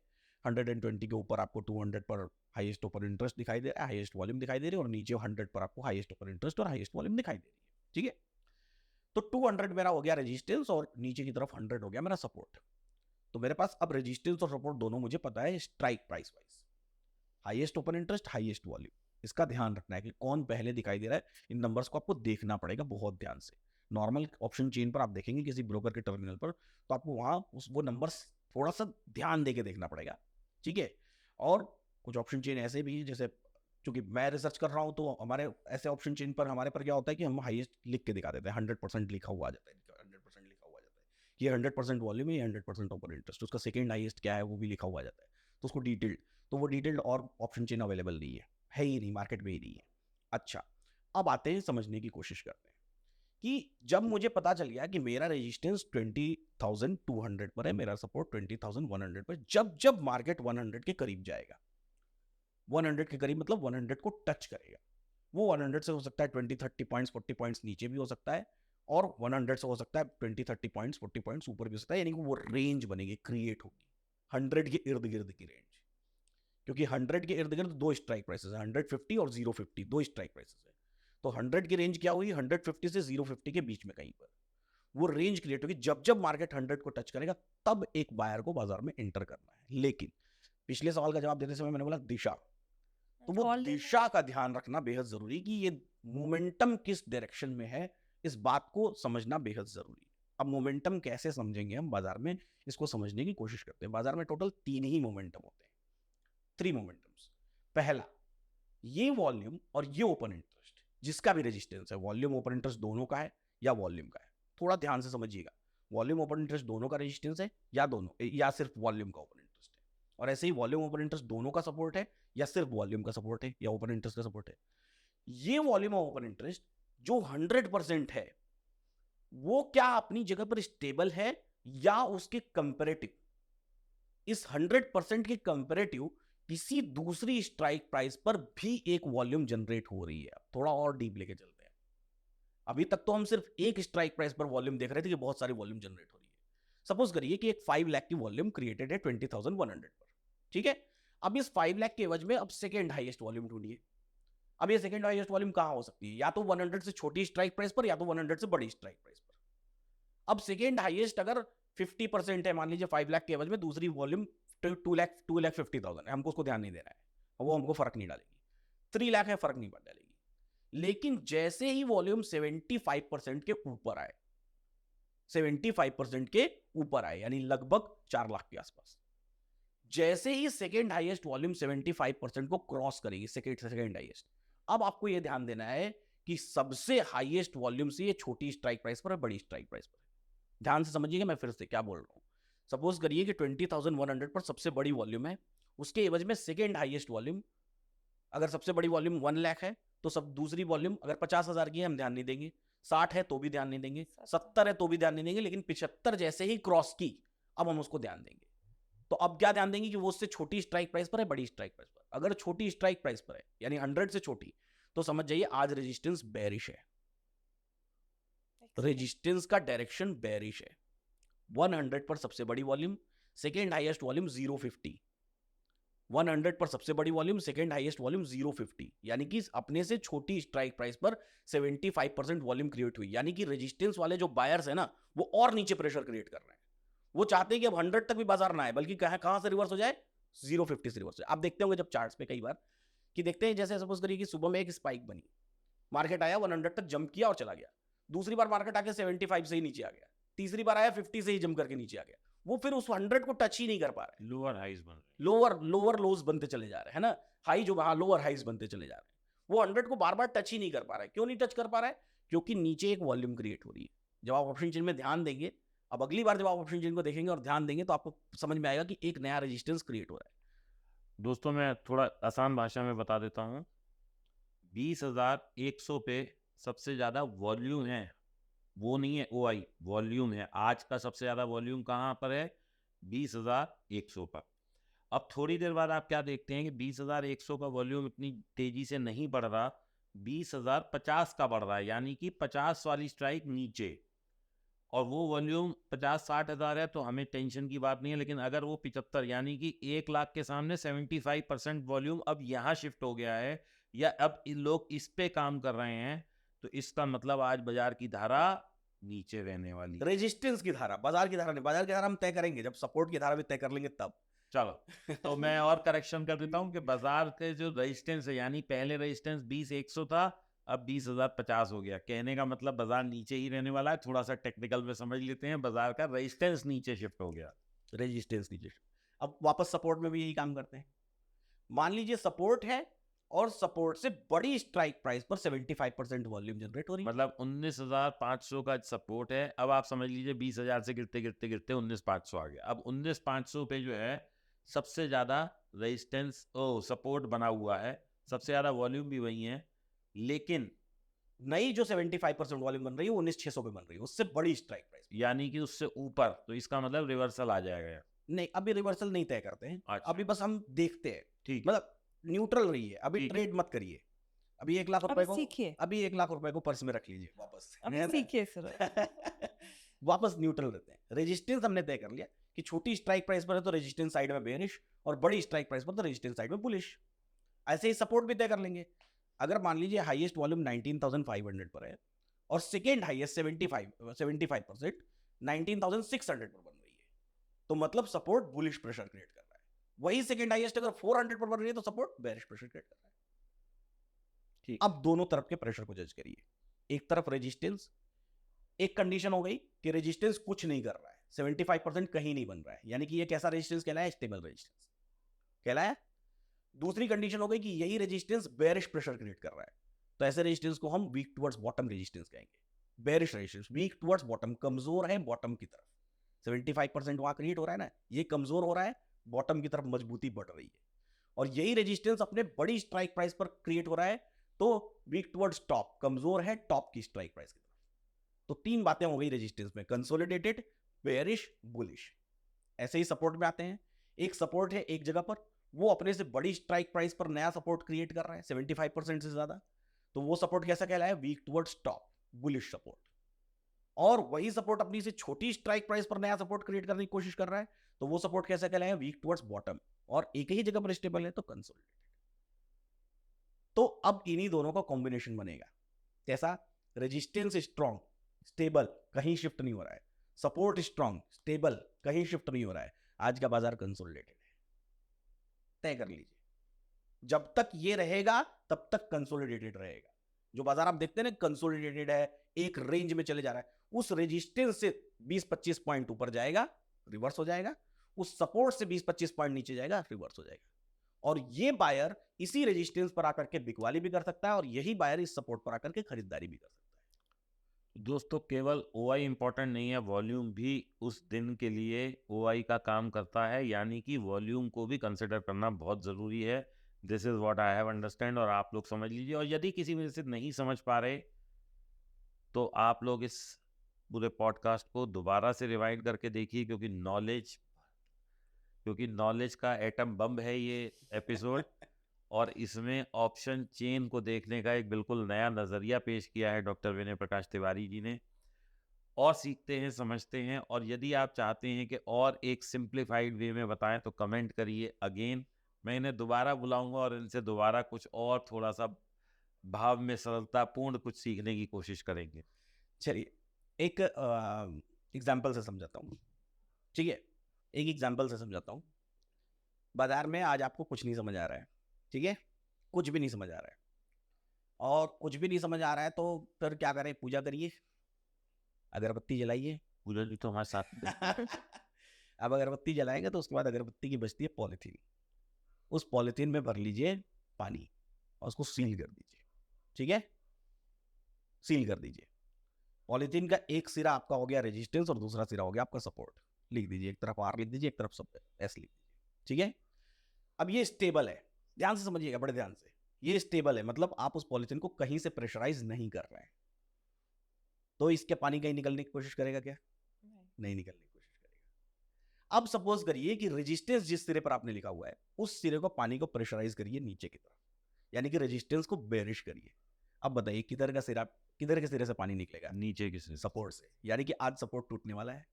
[SPEAKER 2] 120 के ऊपर आपको 200 पर हाईएस्ट ओपन इंटरेस्ट दिखाई दे रहा है, हाईएस्ट वॉल्यूम दिखाई दे रही है, और नीचे 100 पर आपको हाईएस्ट ओपन इंटरेस्ट और हाईएस्ट वॉल्यूम दिखाई दे रही है। ठीक है, तो 200 मेरा हो गया रेजिस्टेंस और नीचे की तरफ 100 हो गया मेरा सपोर्ट। तो मेरे पास अब रेजिस्टेंस और सपोर्ट दोनों मुझे पता है strike price wise, highest open interest, highest volume. इसका ध्यान रखना है कि कौन पहले दिखाई दे रहा है, इन नंबर्स को आपको देखना पड़ेगा बहुत ध्यान से। नॉर्मल ऑप्शन चेन पर आप देखेंगे किसी ब्रोकर के टर्मिनल पर, तो आपको वहां वो नंबर्स थोड़ा सा ध्यान देके देखना पड़ेगा। ठीक है, और कुछ ऑप्शन चेन ऐसे भी, जैसे चूंकि मैं रिसर्च कर रहा हूँ, तो हमारे ऐसे ऑप्शन चेन पर हमारे पर क्या होता है कि हम हाईएस्ट लिख के दिखा देते हैं, 100% लिखा हुआ आ जाता है, 100% लिखा हुआ आ जाता है, ये 100% वॉल्यूम है, ये 100% ओपन इंटरेस्ट, उसका सेकंड हाईएस्ट क्या है वो भी लिखा हुआ आ जाता है, तो उसको डिटेल्ड, तो वो डिटेल्ड और ऑप्शन चेन अवेलेबल नहीं है ही नहीं, मार्केट में ही नहीं है। अच्छा, अब आते हैं, समझने की कोशिश करते हैं कि जब मुझे पता चल गया कि मेरा रेजिस्टेंस 20,200 पर है, मेरा सपोर्ट 20,100 पर, जब जब मार्केट 100 के करीब जाएगा, 100 के करीब मतलब 100 को टच करेगा, वो 100 से हो सकता है 20, 30 पॉइंट्स, 40 पॉइंट्स नीचे भी हो सकता है, और 100 से हो सकता है 20-30 पॉइंट्स 40 पॉइंट्स ऊपर भी हो सकता है, यानी कि वो रेंज बनेगी, क्रिएट होगी 100 के इर्द गिर्द की रेंज, क्योंकि 100 के इर्द गिर्द दो स्ट्राइक प्राइसेस है, 150 और 050 दो स्ट्राइक प्राइसेस है। तो 100 की रेंज क्या हुई, 150 से 050 के बीच में कहीं पर वो रेंज क्रिएट होगी। जब जब मार्केट 100 को टच करेगा तब एक बायर को बाजार में एंटर करना है। लेकिन पिछले सवाल का जवाब देते समय मैंने बोला दिशा, तो वो
[SPEAKER 1] Call
[SPEAKER 2] दिशा का ध्यान रखना बेहद जरूरी कि ये मोमेंटम किस डायरेक्शन में है, इस बात को समझना बेहद जरूरी है। अब मोमेंटम कैसे समझेंगे हम बाजार में, इसको समझने की कोशिश करते हैं। बाजार में टोटल 3 ही मोमेंटम होते हैं, 3 मोमेंटम्स। पहला, ये वॉल्यूम और ये ओपन इंटरेस्ट, जिसका भी रेजिस्टेंस है, वॉल्यूम ओपन इंटरेस्ट दोनों का है या वॉल्यूम का है, थोड़ा ध्यान से समझिएगा। वॉल्यूम ओपन इंटरेस्ट दोनों का रेजिस्टेंस है या दोनों, या सिर्फ वॉल्यूम का ओपन इंटरेस्ट है। और ऐसे ही वॉल्यूम ओपन इंटरेस्ट दोनों का सपोर्ट है या सिर्फ वॉल्यूम का सपोर्ट है या ओपन इंटरेस्ट का सपोर्ट है। ये वॉल्यूम ऑफ ओपन इंटरेस्ट जो 100% है, वो क्या अपनी जगह पर स्टेबल है या उसके कंपैरेटिव, इस 100% के कंपैरेटिव किसी दूसरी स्ट्राइक प्राइस पर भी एक वॉल्यूम जनरेट हो रही है। थोड़ा और डीप लेके चलते हैं। अभी तक तो हम सिर्फ एक स्ट्राइक प्राइस पर वॉल्यूम देख रहे थे कि बहुत सारी वॉल्यूम जनरेट हो रही है। सपोज करिए कि एक 5 लाख की वॉल्यूम क्रिएटेड है 20,100 पर, ठीक है। अब इस 5 लाख के एवज में अब सेकेंड हाईएस्ट वॉल्यूम ढूंढिए। अब ये सेकेंड हाईएस्ट वॉल्यूम कहां हो सकती है, या तो 100 से छोटी स्ट्राइक प्राइस पर या तो 100 से बड़ी स्ट्राइक प्राइस पर। अब सेकेंड हाईएस्ट अगर 50% है, मान लीजिए 5 लाख के एवज में दूसरी वॉल्यूम 2,50,000 है, हमको उसको ध्यान नहीं देना है, वो हमको फर्क नहीं डालेगी। 3 लाख है, फर्क नहीं डालेगी। लेकिन जैसे ही वॉल्यूम 75% के ऊपर आए, 75% के ऊपर आए, यानी लगभग 4 लाख के आसपास, जैसे ही सेकेंड हाईएस्ट वॉल्यूम 75% को क्रॉस करेगी, सेकेंड हाईएस्ट, अब आपको यह ध्यान देना है कि सबसे हाईएस्ट वॉल्यूम से ये छोटी स्ट्राइक प्राइस पर है, बड़ी स्ट्राइक प्राइस पर है। ध्यान से समझिएगा मैं फिर से क्या बोल रहा हूं। सपोज करिए कि 20,100 पर सबसे बड़ी वॉल्यूम है, उसके एवज में सेकेंड हाईएस्ट वॉल्यूम, अगर सबसे बड़ी वॉल्यूम 1 लाख है तो सब दूसरी वॉल्यूम अगर 50,000 की है हम ध्यान नहीं देंगे, 60 है तो भी ध्यान नहीं देंगे, 70 है तो भी ध्यान नहीं देंगे, लेकिन 75 जैसे ही क्रॉस की अब हम उसको ध्यान देंगे। तो अब क्या ध्यान देंगे कि वो उससे छोटी स्ट्राइक प्राइस पर है, बड़ी स्ट्राइक प्राइस पर। अगर छोटी स्ट्राइक प्राइस पर है यानी 100 से छोटी, तो समझ जाइए आज रेजिस्टेंस बेरिश है, रेजिस्टेंस का डायरेक्शन बेरिश है। 100 पर सबसे बड़ी वॉल्यूम, सेकेंड हाईएस्ट वॉल्यूम 050, 100 पर सबसे बड़ी वॉल्यूम, सेकेंड हाईएस्ट वॉल्यूम 050, यानी कि अपने से छोटी स्ट्राइक प्राइस पर 75% वॉल्यूम क्रिएट हुई। यानी कि रेजिस्टेंस वाले जो बायर्स है ना, वो और नीचे प्रेशर क्रिएट कर रहे हैं। वो चाहते हैं कि अब 100 तक भी बाजार ना आए, बल्कि कहां से रिवर्स हो जाए, 050 से रिवर्स हो जाए। आप देखते होंगे जब चार्ट्स पे कई बार कि देखते हैं, जैसे सपोज करिए कि सुबह में एक स्पाइक बनी, मार्केट आया 100 तक जंप किया और चला गया, दूसरी बार मार्केट आके 75 से ही नीचे आ गया, तीसरी बार आया 50 से ही जंप करके नीचे आ गया, वो फिर उस 100 को टच ही नहीं कर पा रहे,
[SPEAKER 3] लोअर हाइज बन रहे
[SPEAKER 2] लोअर लोज बनते चले जा रहे हैं ना, हाई जो वहां लोअर हाइज बनते चले जा रहे हैं, वो 100 को बार बार टच ही नहीं कर पा रहा है। क्यों नहीं टच कर पा रहा है, क्योंकि नीचे एक वॉल्यूम क्रिएट हो रही है। जब आप ऑप्शन चेन में ध्यान देंगे, अब अगली बार जब आप ऑप्शन चेन को देखेंगे और ध्यान देंगे तो आपको समझ में आएगा कि एक नया रेजिस्टेंस क्रिएट हो रहा है।
[SPEAKER 3] दोस्तों मैं थोड़ा आसान भाषा में बता देता हूँ। 20,100 पे सबसे ज्यादा वॉल्यूम है, वो नहीं है OI, वॉल्यूम है। आज का सबसे ज्यादा वॉल्यूम कहाँ पर है, 20,100 पर। अब थोड़ी देर बाद आप क्या देखते हैं कि 20,100 का वॉल्यूम इतनी तेजी से नहीं बढ़ रहा, 20,050 का बढ़ रहा है, यानी कि 50 वाली स्ट्राइक नीचे, और वो वॉल्यूम 50-60 हज़ार है तो हमें टेंशन की बात नहीं है। लेकिन अगर वो 75 यानी कि 1 लाख के सामने 75% वॉल्यूम अब यहाँ शिफ्ट हो गया है, या अब लोग इस पे काम कर रहे हैं, तो इसका मतलब आज बाजार की धारा नीचे रहने वाली है।
[SPEAKER 2] रेजिस्टेंस की धारा, बाजार की धारा नहीं, बाजार की धारा हम तय करेंगे जब सपोर्ट की धारा भी तय कर लेंगे तब।
[SPEAKER 3] चलो तो मैं और करेक्शन कर देता हूँ कि बाजार के जो रेजिस्टेंस है, यानी पहले रेजिस्टेंस 20,100 था, अब 20,050 हो गया। कहने का मतलब बाजार नीचे ही रहने वाला है। थोड़ा सा टेक्निकल में समझ लेते हैं, बाजार का रेजिस्टेंस नीचे शिफ्ट हो गया,
[SPEAKER 2] रेजिस्टेंस नीचे। अब वापस सपोर्ट में भी यही काम करते हैं। मान लीजिए सपोर्ट है और सपोर्ट से बड़ी स्ट्राइक प्राइस पर 75% वॉल्यूम जनरेट हो रही है,
[SPEAKER 3] मतलब 19,500 का सपोर्ट है। अब आप समझ लीजिए 20,000 से गिरते गिरते गिरते 19,500 आ गया। अब 19,500 पे जो है सबसे ज्यादा रेजिस्टेंस सपोर्ट बना हुआ है, सबसे ज्यादा वॉल्यूम भी वही है, लेकिन
[SPEAKER 2] नई जो 75% वॉल्यूम बन रही है वो 19,600 पे बन रही है, उससे बड़ी स्ट्राइक प्राइस,
[SPEAKER 3] यानी कि उससे ऊपर, तो इसका मतलब रिवर्सल आ जाएगा।
[SPEAKER 2] नहीं अभी रिवर्सल नहीं तय करते हैं।
[SPEAKER 3] अच्छा।
[SPEAKER 2] अभी बस हम देखते हैं,
[SPEAKER 3] ठीक,
[SPEAKER 2] मतलब न्यूट्रल रही है, अभी
[SPEAKER 3] ठीक।
[SPEAKER 2] ट्रेड मत करिए, अभी 1 लाख रुपए
[SPEAKER 1] अभी
[SPEAKER 2] को
[SPEAKER 1] सीखिए,
[SPEAKER 2] अभी 1 लाख रुपए को पर्स में रख लीजिए वापस,
[SPEAKER 1] अभी
[SPEAKER 2] है ना?
[SPEAKER 1] सीखिए सर।
[SPEAKER 2] वापस न्यूट्रल रहते हैं। रेजिस्टेंस हमने तय कर लिया कि छोटी स्ट्राइक प्राइस पर है तो रेजिस्टेंस साइड में बेरिश, और बड़ी स्ट्राइक प्राइस पर तो रेजिस्टेंस साइड में बुलिश। ऐसे ही सपोर्ट भी तय कर लेंगे। अगर मान लीजिए हाईएस्ट वॉल्यूम 19,500 पर है और सेकेंड हाईएस्ट 75% 19,600 पर बन रही है, तो मतलब सपोर्ट बुलिश प्रेशर क्रिएट कर रहा है। वही सेकेंड हाईएस्ट अगर 400 पर बन रही है तो सपोर्ट बेरिश प्रेशर क्रिएट कर रहा है।
[SPEAKER 3] ठीक।
[SPEAKER 2] अब दोनों तरफ के प्रेशर को जज करिए। एक तरफ रेजिस्टेंस, एक कंडीशन हो गई कि रेजिस्टेंस कुछ नहीं कर रहा है, 75% कहीं नहीं बन रहा है, यानी कि ये कैसा रेजिस्टेंस कहलाया? स्टेबल रेजिस्टेंस कहलाया। दूसरी कंडीशन हो गई कि यही रेजिस्टेंस बेरिश प्रेशर क्रिएट कर रहा है, तो ऐसे रेजिस्टेंस को हम वीक टुवर्ड्स बॉटम रेजिस्टेंस कहेंगे। Bearish resistance weak towards bottom, कमजोर है बॉटम की तरफ। 75% वहां क्रिएट हो रहा है ना, ये कमजोर हो रहा है, बॉटम की तरफ मजबूती बढ़ रही है। और यही रेजिस्टेंस अपने बड़ी स्ट्राइक प्राइस पर क्रिएट हो रहा है, तो वीक टुवर्ड्स टॉप, कमजोर है टॉप की स्ट्राइक प्राइस की तरफ। तो तीन बातें हो गई रेजिस्टेंस में, कंसोलिडेटेड, बेरिश, बुलिश। ऐसे ही सपोर्ट में आते हैं। एक सपोर्ट है एक जगह पर, वो अपने से बड़ी स्ट्राइक प्राइस पर नया सपोर्ट क्रिएट कर रहा है 75% से ज्यादा, तो वो सपोर्ट कैसा कहलाया? Weak towards top, bullish support. और वही सपोर्ट अपनी से छोटी स्ट्राइक प्राइस पर नया सपोर्ट क्रिएट करने की कोशिश कर रहा है, तो वो सपोर्ट कैसा कहलाया? वीक टुवर्ड्स बॉटम, और एक ही जगह पर स्टेबल है तो कंसोलिडेटेड। तो अब इन्हीं दोनों का कॉम्बिनेशन बनेगा। कैसा? रेजिस्टेंस स्ट्रॉन्ग, स्टेबल, कहीं शिफ्ट नहीं हो रहा है, सपोर्ट स्ट्रॉन्ग, स्टेबल, कहीं शिफ्ट नहीं हो रहा है, आज का बाजार कंसोलिडेटेड है। तय कर लीजिए, जब तक ये रहेगा तब तक कंसोलिडेटेड रहेगा। जो बाजार आप देखते हैं ना कंसोलिडेटेड है, एक रेंज में चले जा रहा है, उस रेजिस्टेंस से 20-25 पॉइंट ऊपर जाएगा, रिवर्स हो जाएगा, उस सपोर्ट से 20-25 पॉइंट नीचे जाएगा, रिवर्स हो जाएगा। और ये बायर इसी रेजिस्टेंस पर आकर के बिकवाली भी कर सकता है, और यही बायर इस सपोर्ट पर आकर के खरीदारी भी कर सकता है।
[SPEAKER 3] दोस्तों केवल ओआई इंपॉर्टेंट नहीं है, वॉल्यूम भी उस दिन के लिए ओआई का काम करता है, यानी कि वॉल्यूम को भी कंसिडर करना बहुत ज़रूरी है। This is what I have understand, और आप लोग समझ लीजिए। और यदि किसी वजह से नहीं समझ पा रहे तो आप लोग इस पूरे पॉडकास्ट को दोबारा से रिवाइंड करके देखिए, क्योंकि नॉलेज का एटम बम है ये एपिसोड। और इसमें ऑप्शन चेन को देखने का एक बिल्कुल नया नज़रिया पेश किया है डॉक्टर विनय प्रकाश तिवारी जी ने। और सीखते हैं, समझते हैं। और यदि आप चाहते हैं कि और एक सिंप्लीफाइड वे में बताएं तो कमेंट करिए। अगेन मैं इन्हें दोबारा बुलाऊंगा और इनसे दोबारा कुछ और थोड़ा सा भाव में सरलतापूर्ण कुछ सीखने की कोशिश करेंगे।
[SPEAKER 2] चलिए एक एग्जाम्पल से समझाता हूँ, ठीक है? एक एग्जाम्पल से समझाता हूँ। बाजार में आज आपको कुछ नहीं समझ आ रहा है, ठीक है? कुछ भी नहीं समझ आ रहा है, और कुछ भी नहीं समझ आ रहा है तो फिर क्या करें? पूजा करिए, अगरबत्ती जलाइए।
[SPEAKER 3] पूजा जी तो हमारे साथ थे।
[SPEAKER 2] अब अगरबत्ती जलाएंगे तो उसके बाद अगरबत्ती की बचती है पॉलीथीन, उस पॉलीथीन में भर लीजिए पानी और उसको सील कर दीजिए, ठीक है? सील कर दीजिए। पॉलीथीन का एक सिरा आपका हो गया रेजिस्टेंस और दूसरा सिरा हो गया आपका सपोर्ट। लिख दीजिए, एक तरफ आर लिख दीजिए, एक तरफ सब एस लिख दीजिए, ठीक है? अब ये स्टेबल है, ध्यान से समझिएगा, बड़े ध्यान से। ये स्टेबल है, मतलब आप उस पॉलीथीन को कहीं से प्रेशराइज नहीं कर रहे हैं, तो इसके पानी कहीं निकलने की कोशिश करेगा क्या? नहीं निकलने की कोशिश करेगा। अब सपोज करिए कि रेजिस्टेंस जिस सिरे पर आपने लिखा हुआ है उस सिरे को पानी को प्रेशराइज करिए नीचे की तरफ, यानी कि रेजिस्टेंस को बेरिश करिए। अब बताइए किधर का सिरा, किधर के सिरे से पानी निकलेगा?
[SPEAKER 3] नीचे किसी
[SPEAKER 2] सपोर्ट से, यानी कि आज सपोर्ट टूटने वाला है।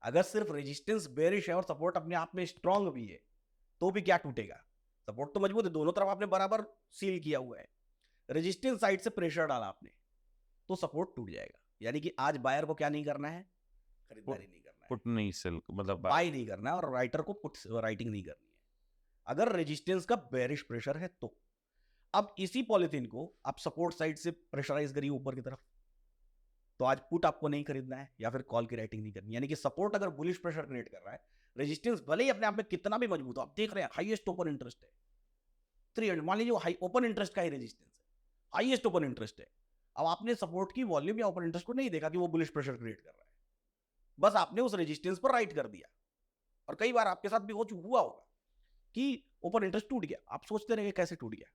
[SPEAKER 2] अगर सिर्फ रेजिस्टेंस बेरिश है और सपोर्ट अपने आप में स्ट्रांग भी है तो भी क्या टूटेगा? सपोर्ट तो मजबूत है, दोनों तरफ आपने बराबर सील किया हुआ है, रेजिस्टेंस साइड से प्रेशर डाला आपने तो सपोर्ट टूट जाएगा। यानी कि आज बायर को क्या नहीं करना है? खरीदारी नहीं करना है,
[SPEAKER 3] पुट नहीं सेल, मतलब
[SPEAKER 2] बाय नहीं करना है, और राइटर को पुट राइटिंग नहीं करनी है अगर रेजिस्टेंस का बेरिश प्रेशर है तो। अब इसी पॉलिथीन को आप सपोर्ट साइड से प्रेशराइज करिए ऊपर की तरफ, तो आज पुट आपको नहीं खरीदना है या फिर कॉल की राइटिंग नहीं करनी। यानी कि सपोर्ट अगर बुलिश प्रेशर क्रिएट कर रहा है, रेजिस्टेंस भले ही अपने आप में कितना भी मजबूत हो, आप देख रहे हैं हाईएस्ट ओपन इंटरेस्ट है 300, मान लीजिए हाई ओपन इंटरेस्ट का ही रेजिस्टेंस है, हाईएस्ट ओपन इंटरेस्ट है। अब आपने सपोर्ट की वॉल्यूम या ओपन इंटरेस्ट को नहीं देखा कि वो बुलिश प्रेशर क्रिएट कर रहा है, बस आपने उस रेजिस्टेंस पर राइट कर दिया। और कई बार आपके साथ भी हुआ होगा कि ओपन इंटरेस्ट टूट गया, आप सोचते रहे कैसे टूट गया,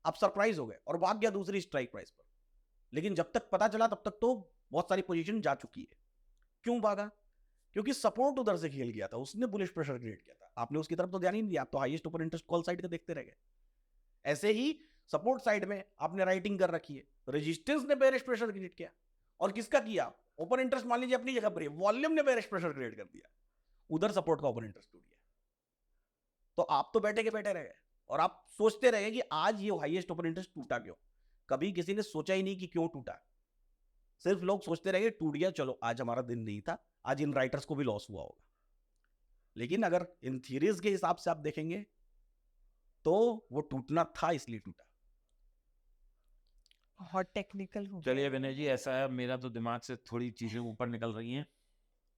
[SPEAKER 2] आप सरप्राइज हो गए और भाग गया दूसरी स्ट्राइक प्राइस पर। लेकिन जब तक पता चला तब तक तो बहुत सारी पोजीशन जा चुकी है। क्यों भागा? क्योंकि सपोर्ट उधर से खेल गया था, उसने बुलिश प्रेशर क्रिएट किया था, आपने उसकी तरफ तो ध्यान ही नहीं दिया, आप तो highest open interest call side का देखते रह गए। ऐसे ही सपोर्ट साइड में आपने राइटिंग कर रखी है, रेजिस्टेंस ने बेरिश प्रेशर क्रिएट किया, और किसका किया? ओपन इंटरेस्ट मान लीजिए अपनी जगह पर है, वॉल्यूम ने बेरिश प्रेशर क्रिएट कर दिया, उधर सपोर्ट का ओपन इंटरेस्ट टूट गया। तो आप तो बैठे के बैठे रह गए और आप सोचते रह गए कि आज ये हाईएस्ट ओपन इंटरेस्ट टूटा क्यों। कभी किसी ने सोचा ही नहीं कि क्यों टूटा, सिर्फ लोग सोचते रह गए टूट गया, चलो आज हमारा दिन नहीं था, आज इन राइटर्स को भी लॉस हुआ होगा। लेकिन अगर इन थियरीज के हिसाब से आप देखेंगे तो वो टूटना था, इसलिए टूटा।
[SPEAKER 1] बहुत टेक्निकल हो
[SPEAKER 3] चलिए
[SPEAKER 1] गया।
[SPEAKER 3] विनय जी, ऐसा है, मेरा तो दिमाग से थोड़ी चीजें ऊपर निकल रही हैं।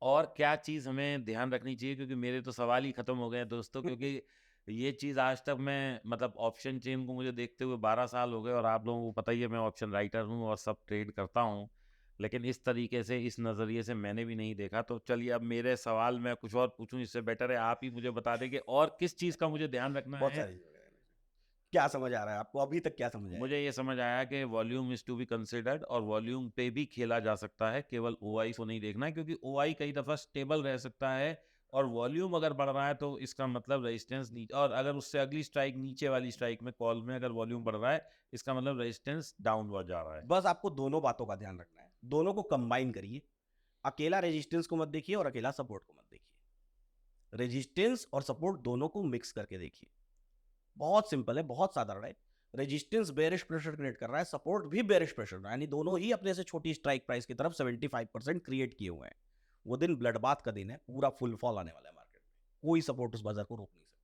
[SPEAKER 3] और क्या चीज हमें ध्यान रखनी चाहिए, क्योंकि मेरे तो सवाल ही खत्म हो गए हैं दोस्तों, क्योंकि ये चीज आज तक मैं मतलब ऑप्शन चेन को मुझे देखते हुए 12 साल हो गए, और आप लोगों को पता ही है मैं ऑप्शन राइटर हूँ और सब ट्रेड करता हूँ, लेकिन इस तरीके से, इस नज़रिए से मैंने भी नहीं देखा। तो चलिए, अब मेरे सवाल मैं कुछ और पूछूं, इससे बेटर है आप ही मुझे बता दें कि और किस चीज़ का मुझे ध्यान रखना
[SPEAKER 2] बहुत
[SPEAKER 3] है।
[SPEAKER 2] सारी चीजें। क्या समझ आ रहा है आपको अभी तक? क्या समझ आया?
[SPEAKER 3] मुझे ये समझ आया कि volume is to be considered, और वॉल्यूम पे भी खेला जा सकता है, केवल ओआई को नहीं देखना है, क्योंकि ओआई कई दफ़ा स्टेबल रह सकता है, और वॉल्यूम अगर बढ़ रहा है तो इसका मतलब रेजिस्टेंस नीचे, और अगर उससे अगली स्ट्राइक, नीचे वाली स्ट्राइक में कॉल में अगर वॉल्यूम बढ़ रहा है, इसका मतलब रेजिस्टेंस डाउनवर्ड जा रहा है।
[SPEAKER 2] बस आपको दोनों बातों का ध्यान रखना है, दोनों को कंबाइन करिए। अकेला रेजिस्टेंस को मत देखिए और अकेला सपोर्ट को मत देखिए, रेजिस्टेंस और सपोर्ट दोनों को मिक्स करके देखिए। बहुत सिंपल है, बहुत साधारण है। रेजिस्टेंस बेरिश प्रेशर क्रिएट कर रहा है, सपोर्ट भी बेरिश प्रेशर, यानी दोनों ही अपने से छोटी स्ट्राइक प्राइस की तरफ 75% क्रिएट किए हुए हैं। वो दिन ब्लड बाथ का दिन है, पूरा फुल फॉल आने वाला है मार्केट में। कोई सपोर्ट उस बाजार को रोक नहीं सकता,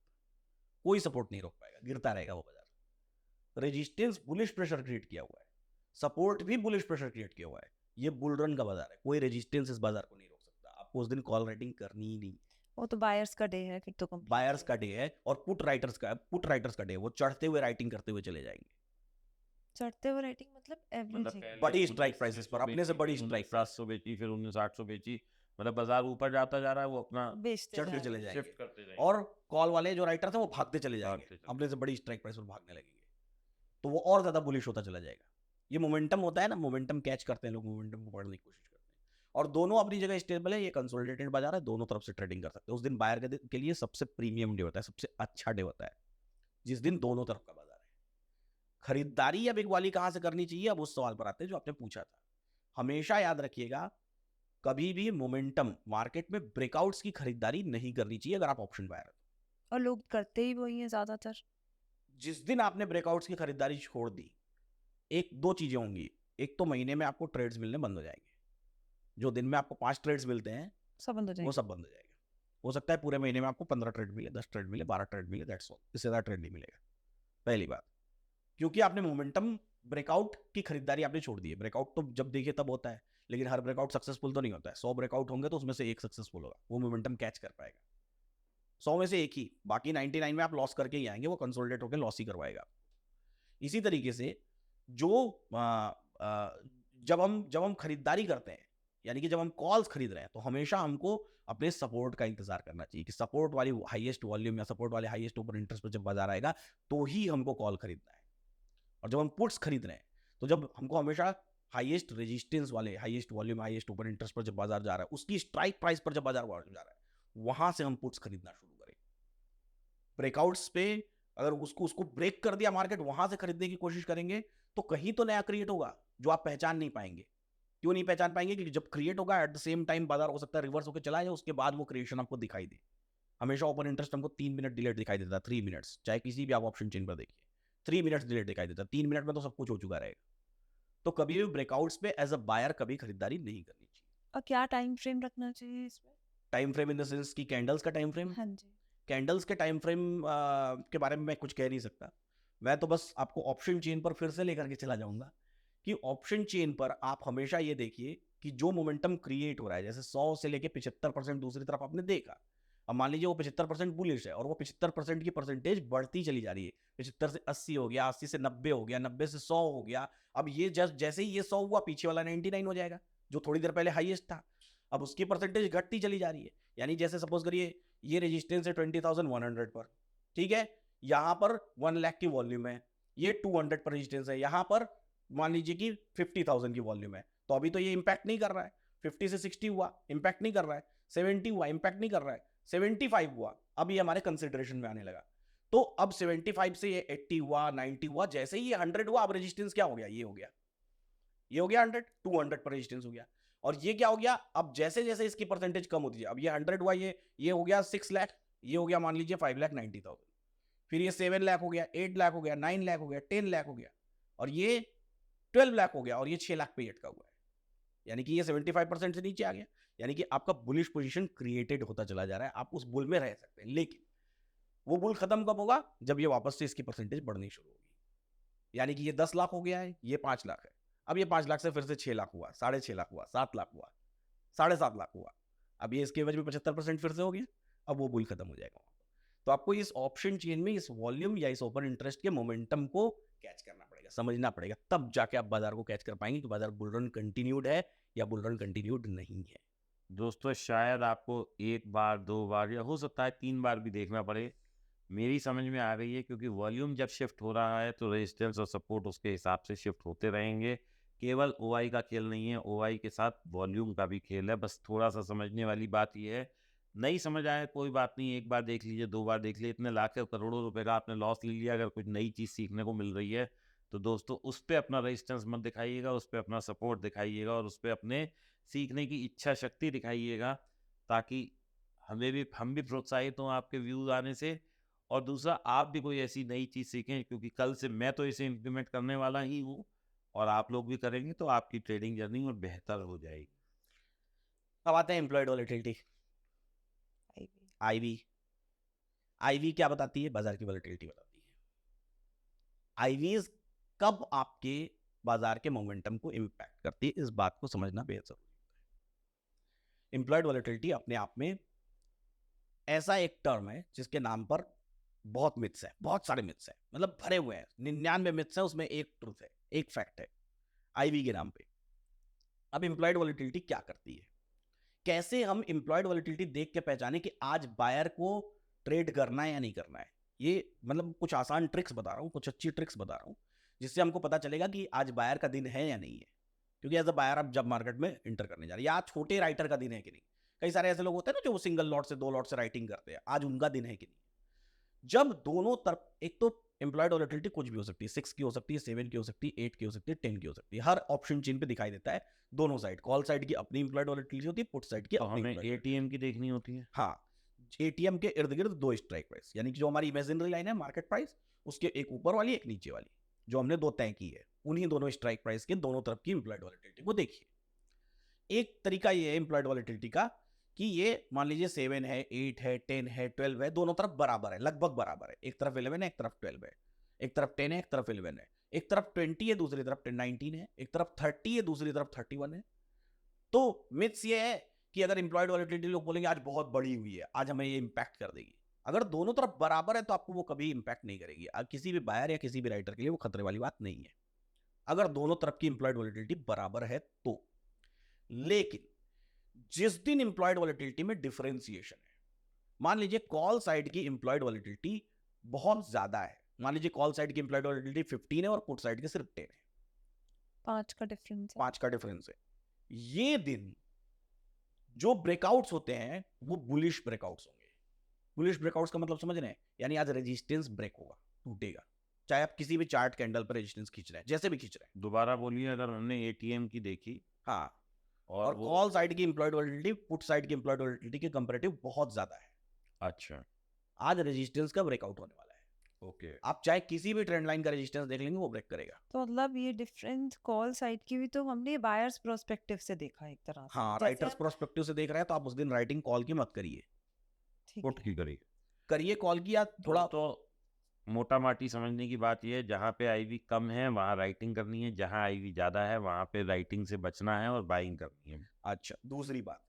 [SPEAKER 2] कोई सपोर्ट नहीं रोक पाएगा, गिरता रहेगा वो बाजार। रेजिस्टेंस बुलिश प्रेशर क्रिएट किया हुआ है, सपोर्ट भी बुलिश प्रेशर क्रिएट किया हुआ है। ये बुल रन का बाजार है, कोई रेजिस्टेंस इस बाजार को नहीं रोक सकता। आपको उस दिन कॉल राइटिंग करनी ही नहीं।
[SPEAKER 1] वो तो बायर्स का डे है फिर तो complete
[SPEAKER 2] बायर्स
[SPEAKER 1] है।
[SPEAKER 2] का डे है और पुट राइटर्स का डे है। वो चढ़ते हुए राइटिंग करते हुए चले जाएंगे,
[SPEAKER 1] चढ़ते हुए रेटिंग मतलब
[SPEAKER 3] मतलब
[SPEAKER 1] एवरीथिंग।
[SPEAKER 2] बड़ी स्ट्राइक प्राइसेस पर, अपने से बड़ी स्ट्राइक
[SPEAKER 3] 700 बेची, फिर 19,800 बेची, मतलब बाजार ऊपर जाता जा रहा है, वो अपना
[SPEAKER 1] बेचते
[SPEAKER 2] चढ़ते
[SPEAKER 1] जा
[SPEAKER 2] चले
[SPEAKER 1] रहे हैं।
[SPEAKER 2] जाएंगे।
[SPEAKER 3] शिफ्ट करते जाएंगे।
[SPEAKER 2] और कॉल वाले जो राइटर थे वो भागते चले जाएंगे,
[SPEAKER 3] भागते चले
[SPEAKER 2] अपने से बड़ी स्ट्राइक प्राइस पर भागने लगेंगे, तो वो और ज्यादा बुलिश होता चला जाएगा। ये मोमेंटम होता है ना, मोमेंटम कैच करते हैं लोग, मोमेंटम को पढ़ने की कोशिश करते हैं। और दोनों अपनी जगह स्टेबल है, ये कंसोलिडेटेड बाजार है, दोनों तरफ से ट्रेडिंग कर सकते हैं। उस दिन बायर के लिए सबसे प्रीमियम डे होता है, सबसे अच्छा डे होता है, जिस दिन दोनों तरफ का बाजार है। खरीदारी या बिगवाली कहां से करनी चाहिए, अब उस सवाल पर आते हैं जो आपने पूछा था। हमेशा याद रखिएगा, कभी भी मोमेंटम मार्केट में ब्रेकआउट्स की खरीदारी नहीं करनी चाहिए अगर आप ऑप्शन बायर हैं।
[SPEAKER 1] और लोग करते ही वही हैं ज्यादातर।
[SPEAKER 2] जिस दिन आपने ब्रेकआउट्स की खरीदारी छोड़ दी, एक दो चीजें होंगी। एक तो महीने में आपको ट्रेड्स मिलने बंद हो जाएंगे, जो दिन में आपको 5 ट्रेड्स मिलते हैं
[SPEAKER 1] सब बंद हो
[SPEAKER 2] वो
[SPEAKER 1] जाएंगे।
[SPEAKER 2] सब बंद हो जाएगा। हो सकता है पूरे महीने में आपको 15 ट्रेड मिले, 10 ट्रेड मिले, 12 ट्रेड मिले, दैट्स ऑल, इससे ज्यादा ट्रेड नहीं मिलेगा। पहली बात, क्योंकि आपने मोमेंटम ब्रेकआउट की खरीदारी आपने छोड़ दी है। ब्रेकआउट तो जब देखिए तब होता है, लेकिन हर ब्रेकआउट सक्सेसफुल तो नहीं होता है। 100 ब्रेकआउट होंगे तो उसमें से एक सक्सेसफुल होगा, वो मोमेंटम कैच कर पाएगा। 100 में से एक ही, बाकी 99 में आप लॉस करके ही आएंगे, वो कंसोलिडेट होकर लॉस ही करवाएगा। इसी तरीके से जो जब हम खरीदारी करते हैं, यानी कि जब हम कॉल्स खरीद रहे हैं, तो हमेशा हमको अपने सपोर्ट का इंतजार करना चाहिए कि सपोर्ट वाली हाईएस्ट वॉल्यूम या सपोर्ट वाले हाईएस्ट ओपन इंटरेस्ट पर जब बाजार आएगा तो ही हमको कॉल खरीदना है। और जब हम पुट्स खरीद रहे हैं, तो जब हमको हमेशा हाईएस्ट रेजिस्टेंस वाले, highest volume, highest open interest पर जब बाजार जा रहा है, उसकी स्ट्राइक प्राइस पर जब बाजार जा रहा है, वहां से हम पुट्स खरीदना शुरू करें। ब्रेकआउट्स पे अगर उसको ब्रेक कर दिया मार्केट, वहां से खरीदने की कोशिश करेंगे तो कहीं तो नया क्रिएट होगा जो आप पहचान नहीं पाएंगे। क्यों नहीं पहचान पाएंगे? क्योंकि जब क्रिएट होगा एट द सेम टाइम बाजार हो सकता है रिवर्स होकर चला जाए, उसके बाद वो क्रिएशन आपको दिखाई दे। हमेशा ओपन इंटरेस्ट हमको 3 मिनट डिलेट दिखाई देता है, 3 मिनट्स, चाहे किसी भी आप ऑप्शन चेन पर देखिए 3 मिनट्स डिलेट दिखाई देता है। 3 मिनट में तो सब कुछ हो चुका रहेगा। तो कभी भी ब्रेकआउट्स पे एज अ बायर कभी खरीदारी नहीं करनी चाहिए।
[SPEAKER 1] और क्या टाइम फ्रेम रखना चाहिए इसमें?
[SPEAKER 2] Time frame in the sense की कैंडल्स का टाइम फ्रेम।
[SPEAKER 1] हाँ जी।
[SPEAKER 2] कैंडल्स के टाइम फ्रेम के बारे में मैं कुछ कह नहीं सकता। मैं तो बस आपको ऑप्शन चेन पर फिर से लेकर के चला जाऊंगा कि ऑप्शन चेन पर आप हमेशा ये देखिए कि जो मोमेंटम क्रिएट हो रहा है, जैसे 100 से लेके 75% दूसरी तरफ आपने देखा, अब मान लीजिए वो 75% बुलिश है और वो 75% की परसेंटेज बढ़ती चली जा रही है। 75 से 80 हो गया, 80 से 90 हो गया, 90 से 100 हो गया। अब ये जैसे ही ये 100 हुआ, पीछे वाला 99 हो जाएगा जो थोड़ी देर पहले हाईएस्ट था। अब उसकी परसेंटेज घटती चली जा रही है। यानी जैसे सपोज करिए ये रेजिस्टेंस है 20,100 पर, ठीक है, यहां पर 1 लाख की वॉल्यूम है, ये 200 पर रेजिस्टेंस है, यहां पर मान लीजिए कि 50,000 की वॉल्यूम है, तो अभी तो ये इंपैक्ट नहीं कर रहा है। 50 से 60 हुआ, इंपैक्ट नहीं कर रहा है। 70 हुआ, इंपैक्ट नहीं कर रहा है। 75 हुआ, अब ये हमारे कंसिडरेशन में आने लगा। तो अब 75 से ये 80 हुआ, 90 हुआ, जैसे ही ये 100 हुआ, अब रेजिस्टेंस क्या हो गया, ये हो गया, ये हो गया 100, 200 पर रेजिस्टेंस हो गया। और ये क्या हो गया, अब जैसे जैसे इसकी परसेंटेज कम होती है, अब ये 100 हुआ, ये हो गया 6 लाख, ये हो गया मान लीजिए 5,90,000, फिर ये 7 लाख हो गया, 8 लाख हो गया, 9 लाख हो गया, 10 लाख हो गया, और ये 12 लाख हो गया, और ये 6 लाख पे अटका हुआ है। यानी कि ये 75% से नीचे आ गया। यानी कि आपका बुलिश पोजीशन क्रिएटेड होता चला जा रहा है, आप उस बुल में रह सकते हैं। लेकिन वो बुल खत्म कब होगा, जब ये वापस से इसकी परसेंटेज बढ़नी शुरू होगी। यानी कि ये 10 लाख हो गया है, ये 5 लाख है, अब ये 5 लाख से फिर से 6 लाख हुआ, 6.5 लाख हुआ, 7 लाख हुआ, 7.5 लाख हुआ, अब ये इसके एवज में 75% फिर से हो गया, अब वो बुल खत्म हो जाएगा। तो आपको इस ऑप्शन चेन में इस वॉल्यूम या इस ओपन इंटरेस्ट के मोमेंटम को कैच करना पड़ेगा, समझना पड़ेगा, तब जाके आप बाजार को कैच कर पाएंगे कि बाजार बुल रन कंटिन्यूड है या बुल रन कंटिन्यूड नहीं है।
[SPEAKER 3] दोस्तों शायद आपको 1 बार 2 बार या हो सकता है 3 बार भी देखना पड़े, मेरी समझ में आ गई है, क्योंकि वॉल्यूम जब शिफ्ट हो रहा है तो रेजिस्टेंस और सपोर्ट उसके हिसाब से शिफ्ट होते रहेंगे। केवल ओआई का खेल नहीं है, ओआई के साथ वॉल्यूम का भी खेल है। बस थोड़ा सा समझने वाली बात यह है, नहीं समझ आया कोई बात नहीं, 1 बार देख लीजिए, 2 बार देख लीजिए, इतने लाखों करोड़ों रुपए का आपने लॉस ले लिया, अगर कुछ नई चीज़ सीखने को मिल रही है तो दोस्तों उस पर अपना रेजिस्टेंस मत दिखाइएगा, उस पर अपना सपोर्ट दिखाइएगा, और उस पर अपने सीखने की इच्छा शक्ति दिखाइएगा, ताकि हम भी प्रोत्साहित हों आपके व्यूज़ आने से, और दूसरा आप भी कोई ऐसी नई चीज़ सीखें, क्योंकि कल से मैं तो इसे इम्प्लीमेंट करने वाला ही हूँ, और आप लोग भी करेंगे तो आपकी ट्रेडिंग जर्नी और बेहतर हो जाएगी।
[SPEAKER 2] अब आते हैं एम्प्लॉयड वॉलेटिलिटी, आईवी। आईवी क्या बताती है, बाजार की वॉलेटिलिटी बताती है। आईवीज कब आपके बाजार के मोमेंटम को इम्पैक्ट करती है, इस बात को समझना बेहद जरूरी है। एम्प्लॉयड वॉलेटिलिटी अपने आप में ऐसा एक टर्म है जिसके नाम पर बहुत मिथ्स है, बहुत सारे मिथ्स है, मतलब भरे हुए हैं, 99 मिथ्स है, उसमें एक ट्रूथ है, एक फैक्ट है आईवी के नाम पे। अब एम्प्लॉयड वॉलेटिलिटी क्या करती है, कैसे हम एम्प्लॉयड वॉलेटिलिटी देख के पहचाने कि आज बायर को ट्रेड करना है या नहीं करना है। ये मतलब कुछ आसान ट्रिक्स बता रहा हूँ, कुछ अच्छी ट्रिक्स बता रहा हूँ, जिससे हमको पता चलेगा कि आज बायर का दिन है या नहीं है। क्योंकि एज अ बायर आप जब मार्केट में इंटर करने जा रहे हैं, या छोटे राइटर का दिन है कि नहीं। कई सारे ऐसे लोग होते हैं ना जो सिंगल लॉट से 2 लॉट से राइटिंग करते हैं, आज उनका दिन है कि नहीं। जब दोनों तरफ, एक तो एम्प्लॉयड वॉलेटिलिटी कुछ भी हो सकती है, 6 की हो सकती है, 7 की हो सकती है, 8 की हो सकती है, 10 की हो सकती है, हर ऑप्शन चेन पे दिखाई देता है दोनों साइड। कॉल साइड की अपनी एम्प्लॉयड वॉलेटिलिटी होती है, पुट साइड की
[SPEAKER 3] तो
[SPEAKER 2] अपनी
[SPEAKER 3] हमें
[SPEAKER 2] employed volatility।
[SPEAKER 3] एटीएम की देखनी होती है।
[SPEAKER 2] हाँ, एटीएम के इर्द गिर्द 2 स्ट्राइक प्राइस, यानी कि जो हमारी इमेजिनरी लाइन है मार्केट प्राइस, उसके एक ऊपर वाली एक नीचे वाली, जो हमने 2 तय की है, उन्हीं दोनों स्ट्राइक प्राइस के दोनों तरफ की एम्प्लॉयड वॉलेटिलिटी को देखिए। एक तरीका ये है एम्प्लॉयड वॉलेटिलिटी का कि ये मान लीजिए 7 है, 8 है, 10 है, 12 है, दोनों तरफ बराबर है, लगभग बराबर है। एक तरफ 11 है, एक तरफ 12 है, एक तरफ 10 है, एक तरफ 11 है, एक तरफ 20 है, दूसरी तरफ 19 है, एक तरफ 30 है, दूसरी तरफ 31 है। तो मिथ्स ये है कि अगर एम्प्लॉयड वॉलेटिलिटी लोग बोलेंगे आज बहुत बड़ी हुई है, आज हमें ये इंपैक्ट कर देगी, अगर दोनों तरफ बराबर है तो आपको वो कभी इंपैक्ट नहीं करेगी। किसी भी बायर या किसी भी राइटर के लिए वो खतरे वाली बात नहीं है, अगर दोनों तरफ की एम्प्लॉयड वॉलेटिलिटी बराबर है तो। लेकिन जिस दिन एम्प्लॉयड वॉलेटिलिटी में डिफरेंशिएशन है, मान लीजिए कॉल साइड की एम्प्लॉयड वॉलेटिलिटी बहुत ज्यादा है, मान लीजिए कॉल साइड की एम्प्लॉयड वॉलेटिलिटी 15 है और पुट साइड की सिर्फ 10 है,
[SPEAKER 1] 5 का डिफरेंस है।
[SPEAKER 2] 5 का डिफरेंस है, ये दिन जो ब्रेकआउट्स होते हैं वो बुलिश ब्रेकआउट्स होंगे। बुलिश ब्रेकआउट्स का मतलब समझ रहे हैं, यानी आज रेजिस्टेंस ब्रेक होगा, टूटेगा, चाहे आप किसी भी चार्ट कैंडल पर रेजिस्टेंस खींच रहे हैं, जैसे भी खींच रहे हैं।
[SPEAKER 3] दोबारा बोलिए, अगर हमने एटीएम की देखी
[SPEAKER 2] हाँ,
[SPEAKER 3] और
[SPEAKER 2] और
[SPEAKER 3] वो
[SPEAKER 2] कॉल साइड की एम्प्लॉयड वॉलेटिलिटी पुट साइड की एम्प्लॉयड वॉलेटिलिटी के कंपैरेटिव बहुत ज्यादा है,
[SPEAKER 3] अच्छा,
[SPEAKER 2] आज रेजिस्टेंस का ब्रेकआउट होने वाला है।
[SPEAKER 3] ओके,
[SPEAKER 2] आप चाहे किसी भी ट्रेंड लाइन का रेजिस्टेंस देख लेंगे वो ब्रेक करेगा।
[SPEAKER 1] तो मतलब ये डिफरेंस कॉल साइड की भी तो हमने बायर्स प्रोस्पेक्टिव से देखा एक तरह से,
[SPEAKER 2] हाँ,
[SPEAKER 1] जैसे
[SPEAKER 2] राइटर्स प्रोस्पेक्टिव से देख रहे हैं तो आप उस दिन राइटिंग कॉल की मत करिए,
[SPEAKER 1] ठीक
[SPEAKER 3] पुट
[SPEAKER 1] है।
[SPEAKER 3] की करिए।
[SPEAKER 2] करिए कॉल की, या थोड़ा
[SPEAKER 3] तो मोटा माटी समझने की बात यह है, जहाँ पे आईवी कम है वहाँ राइटिंग करनी है, जहाँ आईवी ज्यादा है वहाँ पे राइटिंग से बचना है और बाइंग करनी है।
[SPEAKER 2] अच्छा, दूसरी बात,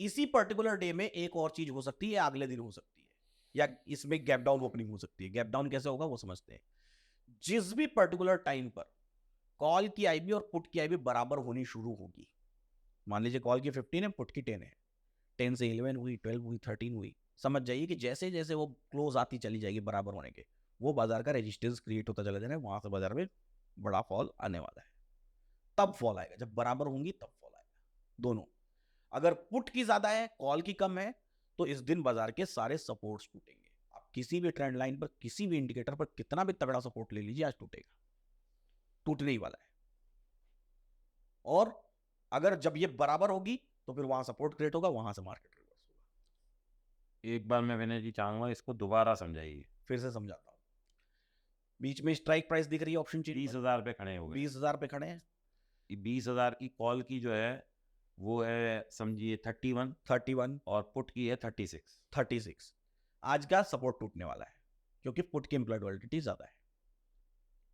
[SPEAKER 2] इसी पर्टिकुलर डे में एक और चीज हो सकती है, अगले दिन हो सकती है, या इसमें गैप डाउन ओपनिंग हो सकती है। गैप डाउन कैसे होगा वो समझते हैं। जिस भी पर्टिकुलर टाइम पर कॉल की आईबी और पुट की आईबी बराबर होनी शुरू होगी, मान लीजिए कॉल की 15 है, पुट की 10 है, 10 से 11 हुई, 12 हुई, 13 हुई, समझ जाइए कि जैसे जैसे वो क्लोज आती चली जाएगी बराबर होने के, वो बाजार का रेजिस्टेंस क्रिएट होता चला जाएगा, वहां से बाजार में बड़ा फॉल आने वाला है। तब फॉल आएगा, जब बराबर होंगी तब फॉल आएगा दोनों। अगर पुट की ज्यादा है, कॉल की कम है, तो इस दिन बाजार के सारे सपोर्ट्स टूटेंगे। आप किसी भी ट्रेंड लाइन पर, किसी भी इंडिकेटर पर कितना भी तगड़ा सपोर्ट ले लीजिए, आज टूटेगा, टूटने ही वाला है। और अगर जब ये बराबर होगी तो फिर वहां सपोर्ट क्रिएट होगा, वहां से मार्केट रिवर्स होगा।
[SPEAKER 3] एक बार मैं विनय जी चाहूंगा इसको दोबारा समझाइए।
[SPEAKER 2] फिर से समझाता हूँ। बीच में स्ट्राइक प्राइस दिख रही है ऑप्शन चेन
[SPEAKER 3] 20,000 पे खड़े हो गए।
[SPEAKER 2] 20,000 पे खड़े हैं।
[SPEAKER 3] 20,000 की कॉल की जो है वो है समझिए 31
[SPEAKER 2] 31
[SPEAKER 3] और पुट की है 36।
[SPEAKER 2] 36 आज का सपोर्ट टूटने वाला है, क्योंकि पुट की इम्प्लॉयड वॉलिडिटी ज्यादा है।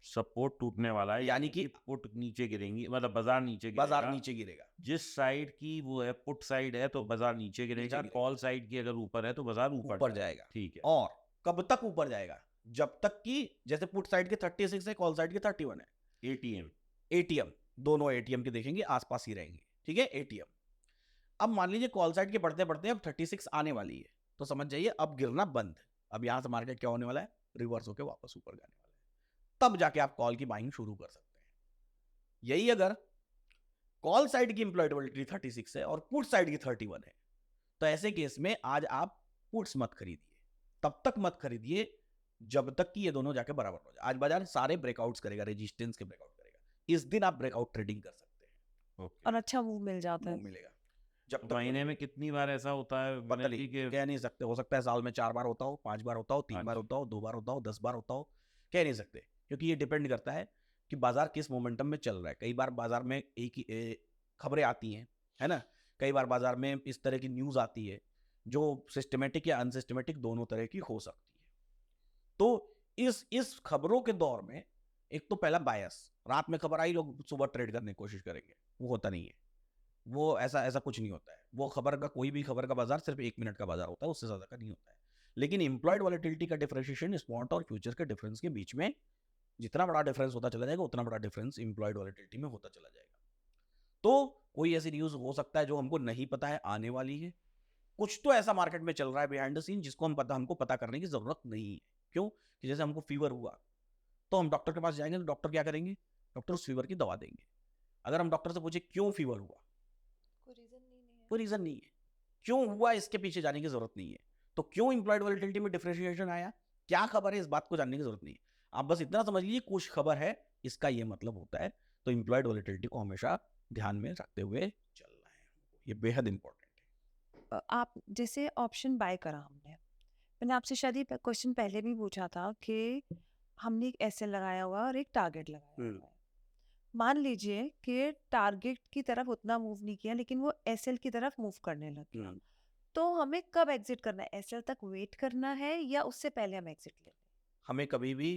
[SPEAKER 3] सपोर्ट टूटने वाला है,
[SPEAKER 2] यानी कि
[SPEAKER 3] पुट नीचे गिरेंगी, मतलब बाजार नीचे
[SPEAKER 2] बाजार
[SPEAKER 3] गिरेगा।
[SPEAKER 2] नीचे गिरेगा।
[SPEAKER 3] जिस साइड की वो है पुट साइड है तो बाजार नीचे गिरेगा,
[SPEAKER 2] गिरेगा।
[SPEAKER 3] कॉल साइड की अगर ऊपर है तो बाजार
[SPEAKER 2] ऊपर
[SPEAKER 3] ऊपर
[SPEAKER 2] जाएगा।
[SPEAKER 3] ठीक है।
[SPEAKER 2] और कब तक ऊपर जाएगा? जब तक कि जैसे पुट साइड के 36 है, कॉल साइड के 31 है। एटीएम दोनों एटीएम के देखेंगे आसपास ही रहेंगे, ठीक है। एटीएम अब मान लीजिए कॉल साइड के बढ़ते बढ़ते अब 36 आने वाली है, तो समझ जाइए अब गिरना बंद। अब यहां से मार्केट क्या होने वाला है? रिवर्स होकर वापस ऊपर जाने वाला है। तब जाके आप कॉल की बाइंग शुरू कर सकते हैं। यही अगर कॉल साइड की इंप्लॉयड वॉलिडिटी 36 है और पुट साइड की 31 है, तो ऐसे केस में आज आप पुट्स मत खरीदिए, तब तक मत खरीदिए जब तक कि ये दोनों जाके बराबर हो जाए। आज बाजार सारे ब्रेकआउट्स करेगा, रेजिस्टेंस के ब्रेकआउट करेगा, इस दिन आप ब्रेकआउट ट्रेडिंग कर सकते हैं।
[SPEAKER 1] और अच्छा मूव मिल जाता है।
[SPEAKER 2] मूव मिलेगा। जब तक
[SPEAKER 3] महीने में कितनी बार ऐसा होता है
[SPEAKER 2] पता
[SPEAKER 3] विनय
[SPEAKER 2] नहीं,
[SPEAKER 3] जी के?
[SPEAKER 2] कह नहीं सकते। हो सकता है साल में 4 बार होता हो, 5 बार होता हो, 3 बार
[SPEAKER 3] अच्छा।
[SPEAKER 2] होता हो, 2 बार होता हो, 10 बार होता हो, कह नहीं सकते, क्योंकि ये डिपेंड करता है कि बाजार किस मोमेंटम में चल रहा है। कई बार बाजार में एक ही खबरें आती हैं, है ना। कई बार बाजार में इस तरह की न्यूज आती है जो सिस्टमेटिक या अनसिस्टमेटिक दोनों तरह की हो सकती है। तो इस खबरों के दौर में एक तो पहला बायस, रात में खबर आई, लोग सुबह ट्रेड करने की कोशिश करेंगे, वो होता नहीं है। वो ऐसा कुछ नहीं होता है। वो खबर का, कोई भी खबर का बाजार सिर्फ 1 मिनट का बाजार होता है, उससे ज्यादा का नहीं होता है। लेकिन इंप्लॉयड वॉलिटिलिटी का डिफरेंशिएशन स्पॉट और फ्यूचर के डिफरेंस के बीच में जितना बड़ा डिफरेंस होता चला जाएगा, उतना बड़ा डिफरेंस इंप्लॉयड वॉलिटिलिटी में होता चला जाएगा। तो कोई ऐसी न्यूज हो सकता है जो हमको नहीं पता है आने वाली है। कुछ तो ऐसा मार्केट में चल रहा है बिहाइंड द सीन जिसको हमको पता करने की जरूरत नहीं है। क्यों? कि जैसे हमको फीवर हुआ तो हम डॉक्टर के पास जाएंगे, तो डॉक्टर क्या करेंगे? डॉक्टर उस फीवर की दवा देंगे। अगर हम डॉक्टर से पूछे क्यों फीवर हुआ, कोई रीजन नहीं है। क्यों हुआ इसके पीछे जाने की जरूरत नहीं है। तो क्यों इंप्लॉयड वॉलिटिलिटी में डिफरेंशिएशन आया, क्या खबर है, इस बात को जानने की जरूरत नहीं है। आप बस इतना समझ लीजिए कुछ खबर है, इसका ये मतलब होता है। तो इंप्लॉयड वॉलिटिलिटी को हमेशा ध्यान में रखते हुए चलना है, ये बेहद इंपॉर्टेंट है।
[SPEAKER 1] आप जैसे ऑप्शन बाय करा हमने, मैंने आपसे शायद ये क्वेश्चन पहले भी पूछा था कि हमने एक एसएल लगाया हुआ और एक टारगेट लगाया हुआ है। मान लीजिए कि टारगेट की तरफ उतना मूव नहीं किया, लेकिन वो एसएल की तरफ मूव करने लग गया, तो हमें कब एग्जिट करना है? एसएल तक वेट करना है या उससे पहले हम एग्जिट ले लें?
[SPEAKER 2] हमें कभी भी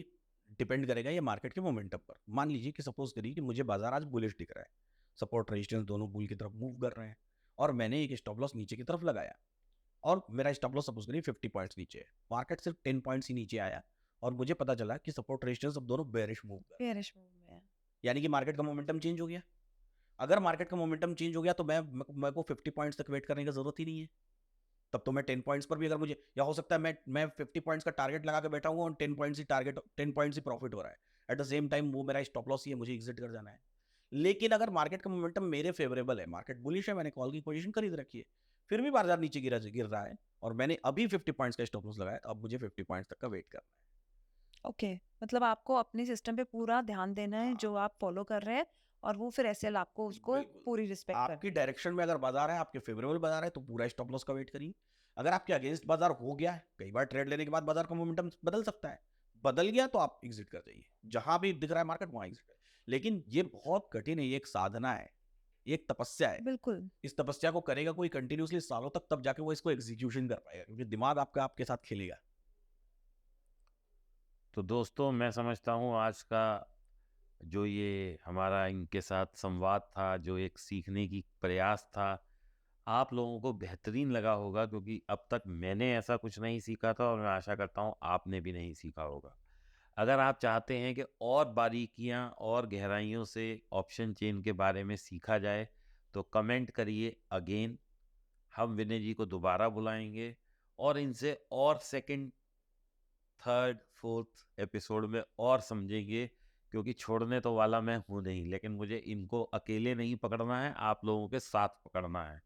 [SPEAKER 2] डिपेंड करेगा ये मार्केट के मोमेंटम पर। मान लीजिए कि सपोज करिए कि मुझे बाजार आज बुलिश दिख रहा है, सपोर्ट रेजिस्टेंस दोनों बुल की तरफ मूव कर रहे हैं, और मैंने एक स्टॉप लॉस नीचे की तरफ लगाया, और मेरा स्टॉप लॉस सपोज करिए 50 पॉइंट्स नीचे है, मार्केट सिर्फ 10 पॉइंट्स ही नीचे आया, और मुझे पता चला कि सपोर्ट रेजिस्टेंस अब दोनों बेरिश मूव कर रहे हैं,
[SPEAKER 1] बेयरिश मूव में है।
[SPEAKER 2] यानी कि मार्केट का मोमेंटम चेंज हो गया। अगर मार्केट का मोमेंटम चेंज हो गया तो मेरे को 50 पॉइंट्स तक वेट करने की जरूरत ही नहीं है। तब तो मैं 10 पॉइंट्स पर भी, अगर मुझे, या हो सकता है मैं 50 पॉइंट्स का टारगेट लगा के बैठा हूँ और 10 पॉइंट्स ही टारगेट, 10 पॉइंट्स ही प्रॉफिट हो रहा है, एट द सेम टाइम वो मेरा स्टॉप लॉस ही है, मुझे एग्जिट कर जाना है। लेकिन अगर मार्केट का मोमेंटम मेरे फेवरेबल है, मार्केट बुलिश है, मैंने कॉल की पोजीशन खरीद रखी है, फिर भी बाजार नीचे गिर रहा है, और मैंने अभी 50 पॉइंट्स का स्टॉप लॉस लगाया, तो अब मुझे 50 पॉइंट्स तक का वेट करना है।
[SPEAKER 1] ओके, मतलब आपको अपने सिस्टम पे पूरा ध्यान देना है जो आप फॉलो कर रहे हैं, और वो फिर एसएल आपको उसको
[SPEAKER 2] बिल्कुल।
[SPEAKER 1] पूरी रिस्पेक्ट
[SPEAKER 2] आपकी
[SPEAKER 1] करनी है।
[SPEAKER 2] डायरेक्शन में अगर बाजार है, आपके फेवरेबल बाजार है, तो पूरा स्टॉप लॉस का वेट करिए। अगर आपके अगेंस्ट बाजार हो गया है, कई बार ट्रेड लेने के बाद बाजार का मोमेंटम बदल सकता है, बदल गया तो आप एग्जिट कर जाइए, जहां भी दिख रहा है मार्केट वहां एग्जिट कर। लेकिन ये बहुत कठिन है, ये एक साधना है, ये एक तपस्या है।
[SPEAKER 1] बिल्कुल।
[SPEAKER 2] इस तपस्या को करेगा कोई कंटिन्यूसली सालों तक, तब जाके वो इसको एग्जीक्यूशन कर पाएगा, क्योंकि दिमाग आपका आपके साथ खेलेगा।
[SPEAKER 3] तो दोस्तों मैं समझता हूँ आज का जो ये हमारा इनके साथ संवाद था, जो एक सीखने की प्रयास था, आप लोगों को बेहतरीन लगा होगा, क्योंकि अब तक मैंने ऐसा कुछ नहीं सीखा था और मैं आशा करता हूँ आपने भी नहीं सीखा होगा। अगर आप चाहते हैं कि और बारीकियां और गहराइयों से ऑप्शन चेन के बारे में सीखा जाए तो कमेंट करिए अगेन, हम विनय जी को दोबारा बुलाएंगे और इनसे और सेकंड, थर्ड, फोर्थ एपिसोड में और समझेंगे, क्योंकि छोड़ने तो वाला मैं हूँ नहीं, लेकिन मुझे इनको अकेले नहीं पकड़ना है, आप लोगों के साथ पकड़ना है।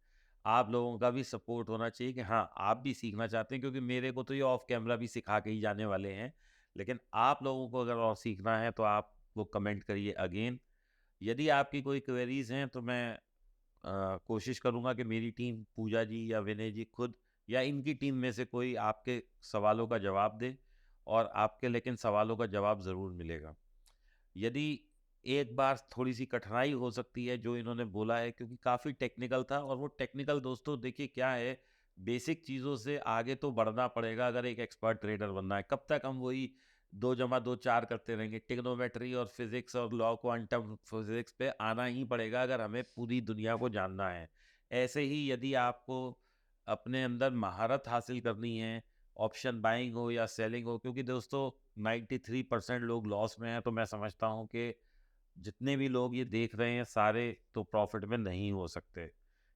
[SPEAKER 3] आप लोगों का भी सपोर्ट होना चाहिए कि हाँ, आप भी सीखना चाहते हैं, क्योंकि मेरे को तो ये ऑफ कैमरा भी सिखा के ही जाने वाले हैं। लेकिन आप लोगों को अगर और सीखना है तो आप वो कमेंट करिए अगेन। यदि आपकी कोई क्वेरीज़ हैं तो मैं कोशिश करूँगा कि मेरी टीम, पूजा जी या विनय जी खुद या इनकी टीम में से कोई आपके सवालों का जवाब दे, और आपके लेकिन सवालों का जवाब ज़रूर मिलेगा। यदि एक बार थोड़ी-सी कठिनाई हो सकती है जो इन्होंने बोला है, क्योंकि काफ़ी टेक्निकल था, और वो टेक्निकल दोस्तों देखिए क्या है, बेसिक चीज़ों से आगे तो बढ़ना पड़ेगा अगर एक एक्सपर्ट ट्रेडर बनना है। कब तक हम वही 2 जमा 2 4 करते रहेंगे? ट्रिग्नोमेट्री और फिज़िक्स और लॉ क्वांटम फिज़िक्स पे आना ही पड़ेगा अगर हमें पूरी दुनिया को जानना है। ऐसे ही यदि आपको अपने अंदर महारत हासिल करनी है, ऑप्शन बाइंग हो या सेलिंग हो, क्योंकि दोस्तों 93% लोग लॉस में हैं, तो मैं समझता हूँ कि जितने भी लोग ये देख रहे हैं सारे तो प्रॉफिट में नहीं हो सकते।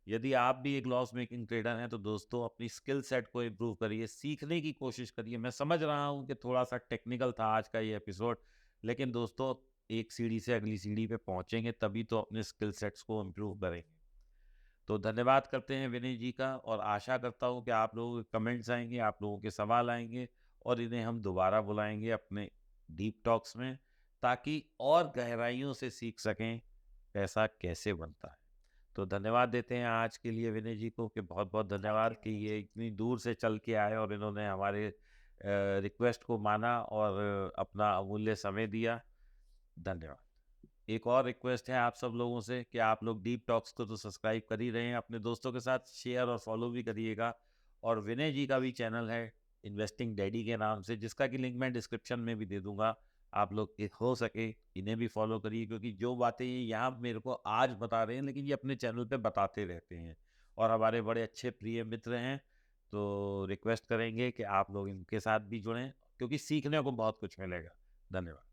[SPEAKER 3] यदि आप भी एक लॉस मेकिंग ट्रेडर हैं तो दोस्तों अपनी स्किल सेट को इम्प्रूव करिए, सीखने की कोशिश करिए। मैं समझ रहा हूँ कि थोड़ा-सा टेक्निकल था आज का ये एपिसोड, लेकिन दोस्तों एक सीढ़ी से अगली सीढ़ी पे पहुँचेंगे तभी तो अपने स्किल सेट्स को इम्प्रूव करेंगे। तो धन्यवाद करते हैं विनय जी का, और आशा करता हूँ कि आप लोगों के कमेंट्स आएँगे, आप लोगों के सवाल आएँगे, और इन्हें हम दोबारा बुलाएँगे अपने डीप टॉक्स में, ताकि और गहराइयों से सीख सकें पैसा कैसे बनता है। तो धन्यवाद देते हैं आज के लिए विनय जी को, कि बहुत-बहुत
[SPEAKER 1] थैंक
[SPEAKER 3] धन्यवाद
[SPEAKER 1] यू
[SPEAKER 3] कि
[SPEAKER 1] विनय
[SPEAKER 3] ये
[SPEAKER 1] जी।
[SPEAKER 3] इतनी दूर से चल के आए और इन्होंने हमारे रिक्वेस्ट को माना और अपना अमूल्य समय दिया। धन्यवाद। एक और रिक्वेस्ट है आप सब लोगों से कि आप लोग डीप टॉक्स को तो सब्सक्राइब कर ही रहे हैं, अपने दोस्तों के साथ शेयर और फॉलो भी करिएगा। और विनय जी का भी चैनल है इन्वेस्टिंग डैडी के नाम से, जिसका कि लिंक मैं डिस्क्रिप्शन में भी दे दूंगा। आप लोग हो सके इन्हें भी फॉलो करिए, क्योंकि जो बातें ये यहाँ मेरे को आज बता रहे हैं, लेकिन ये अपने चैनल पे बताते रहते हैं, और हमारे बड़े अच्छे प्रिय मित्र हैं। तो रिक्वेस्ट करेंगे कि आप लोग इनके साथ भी जुड़ें, क्योंकि सीखने को बहुत कुछ मिलेगा। धन्यवाद।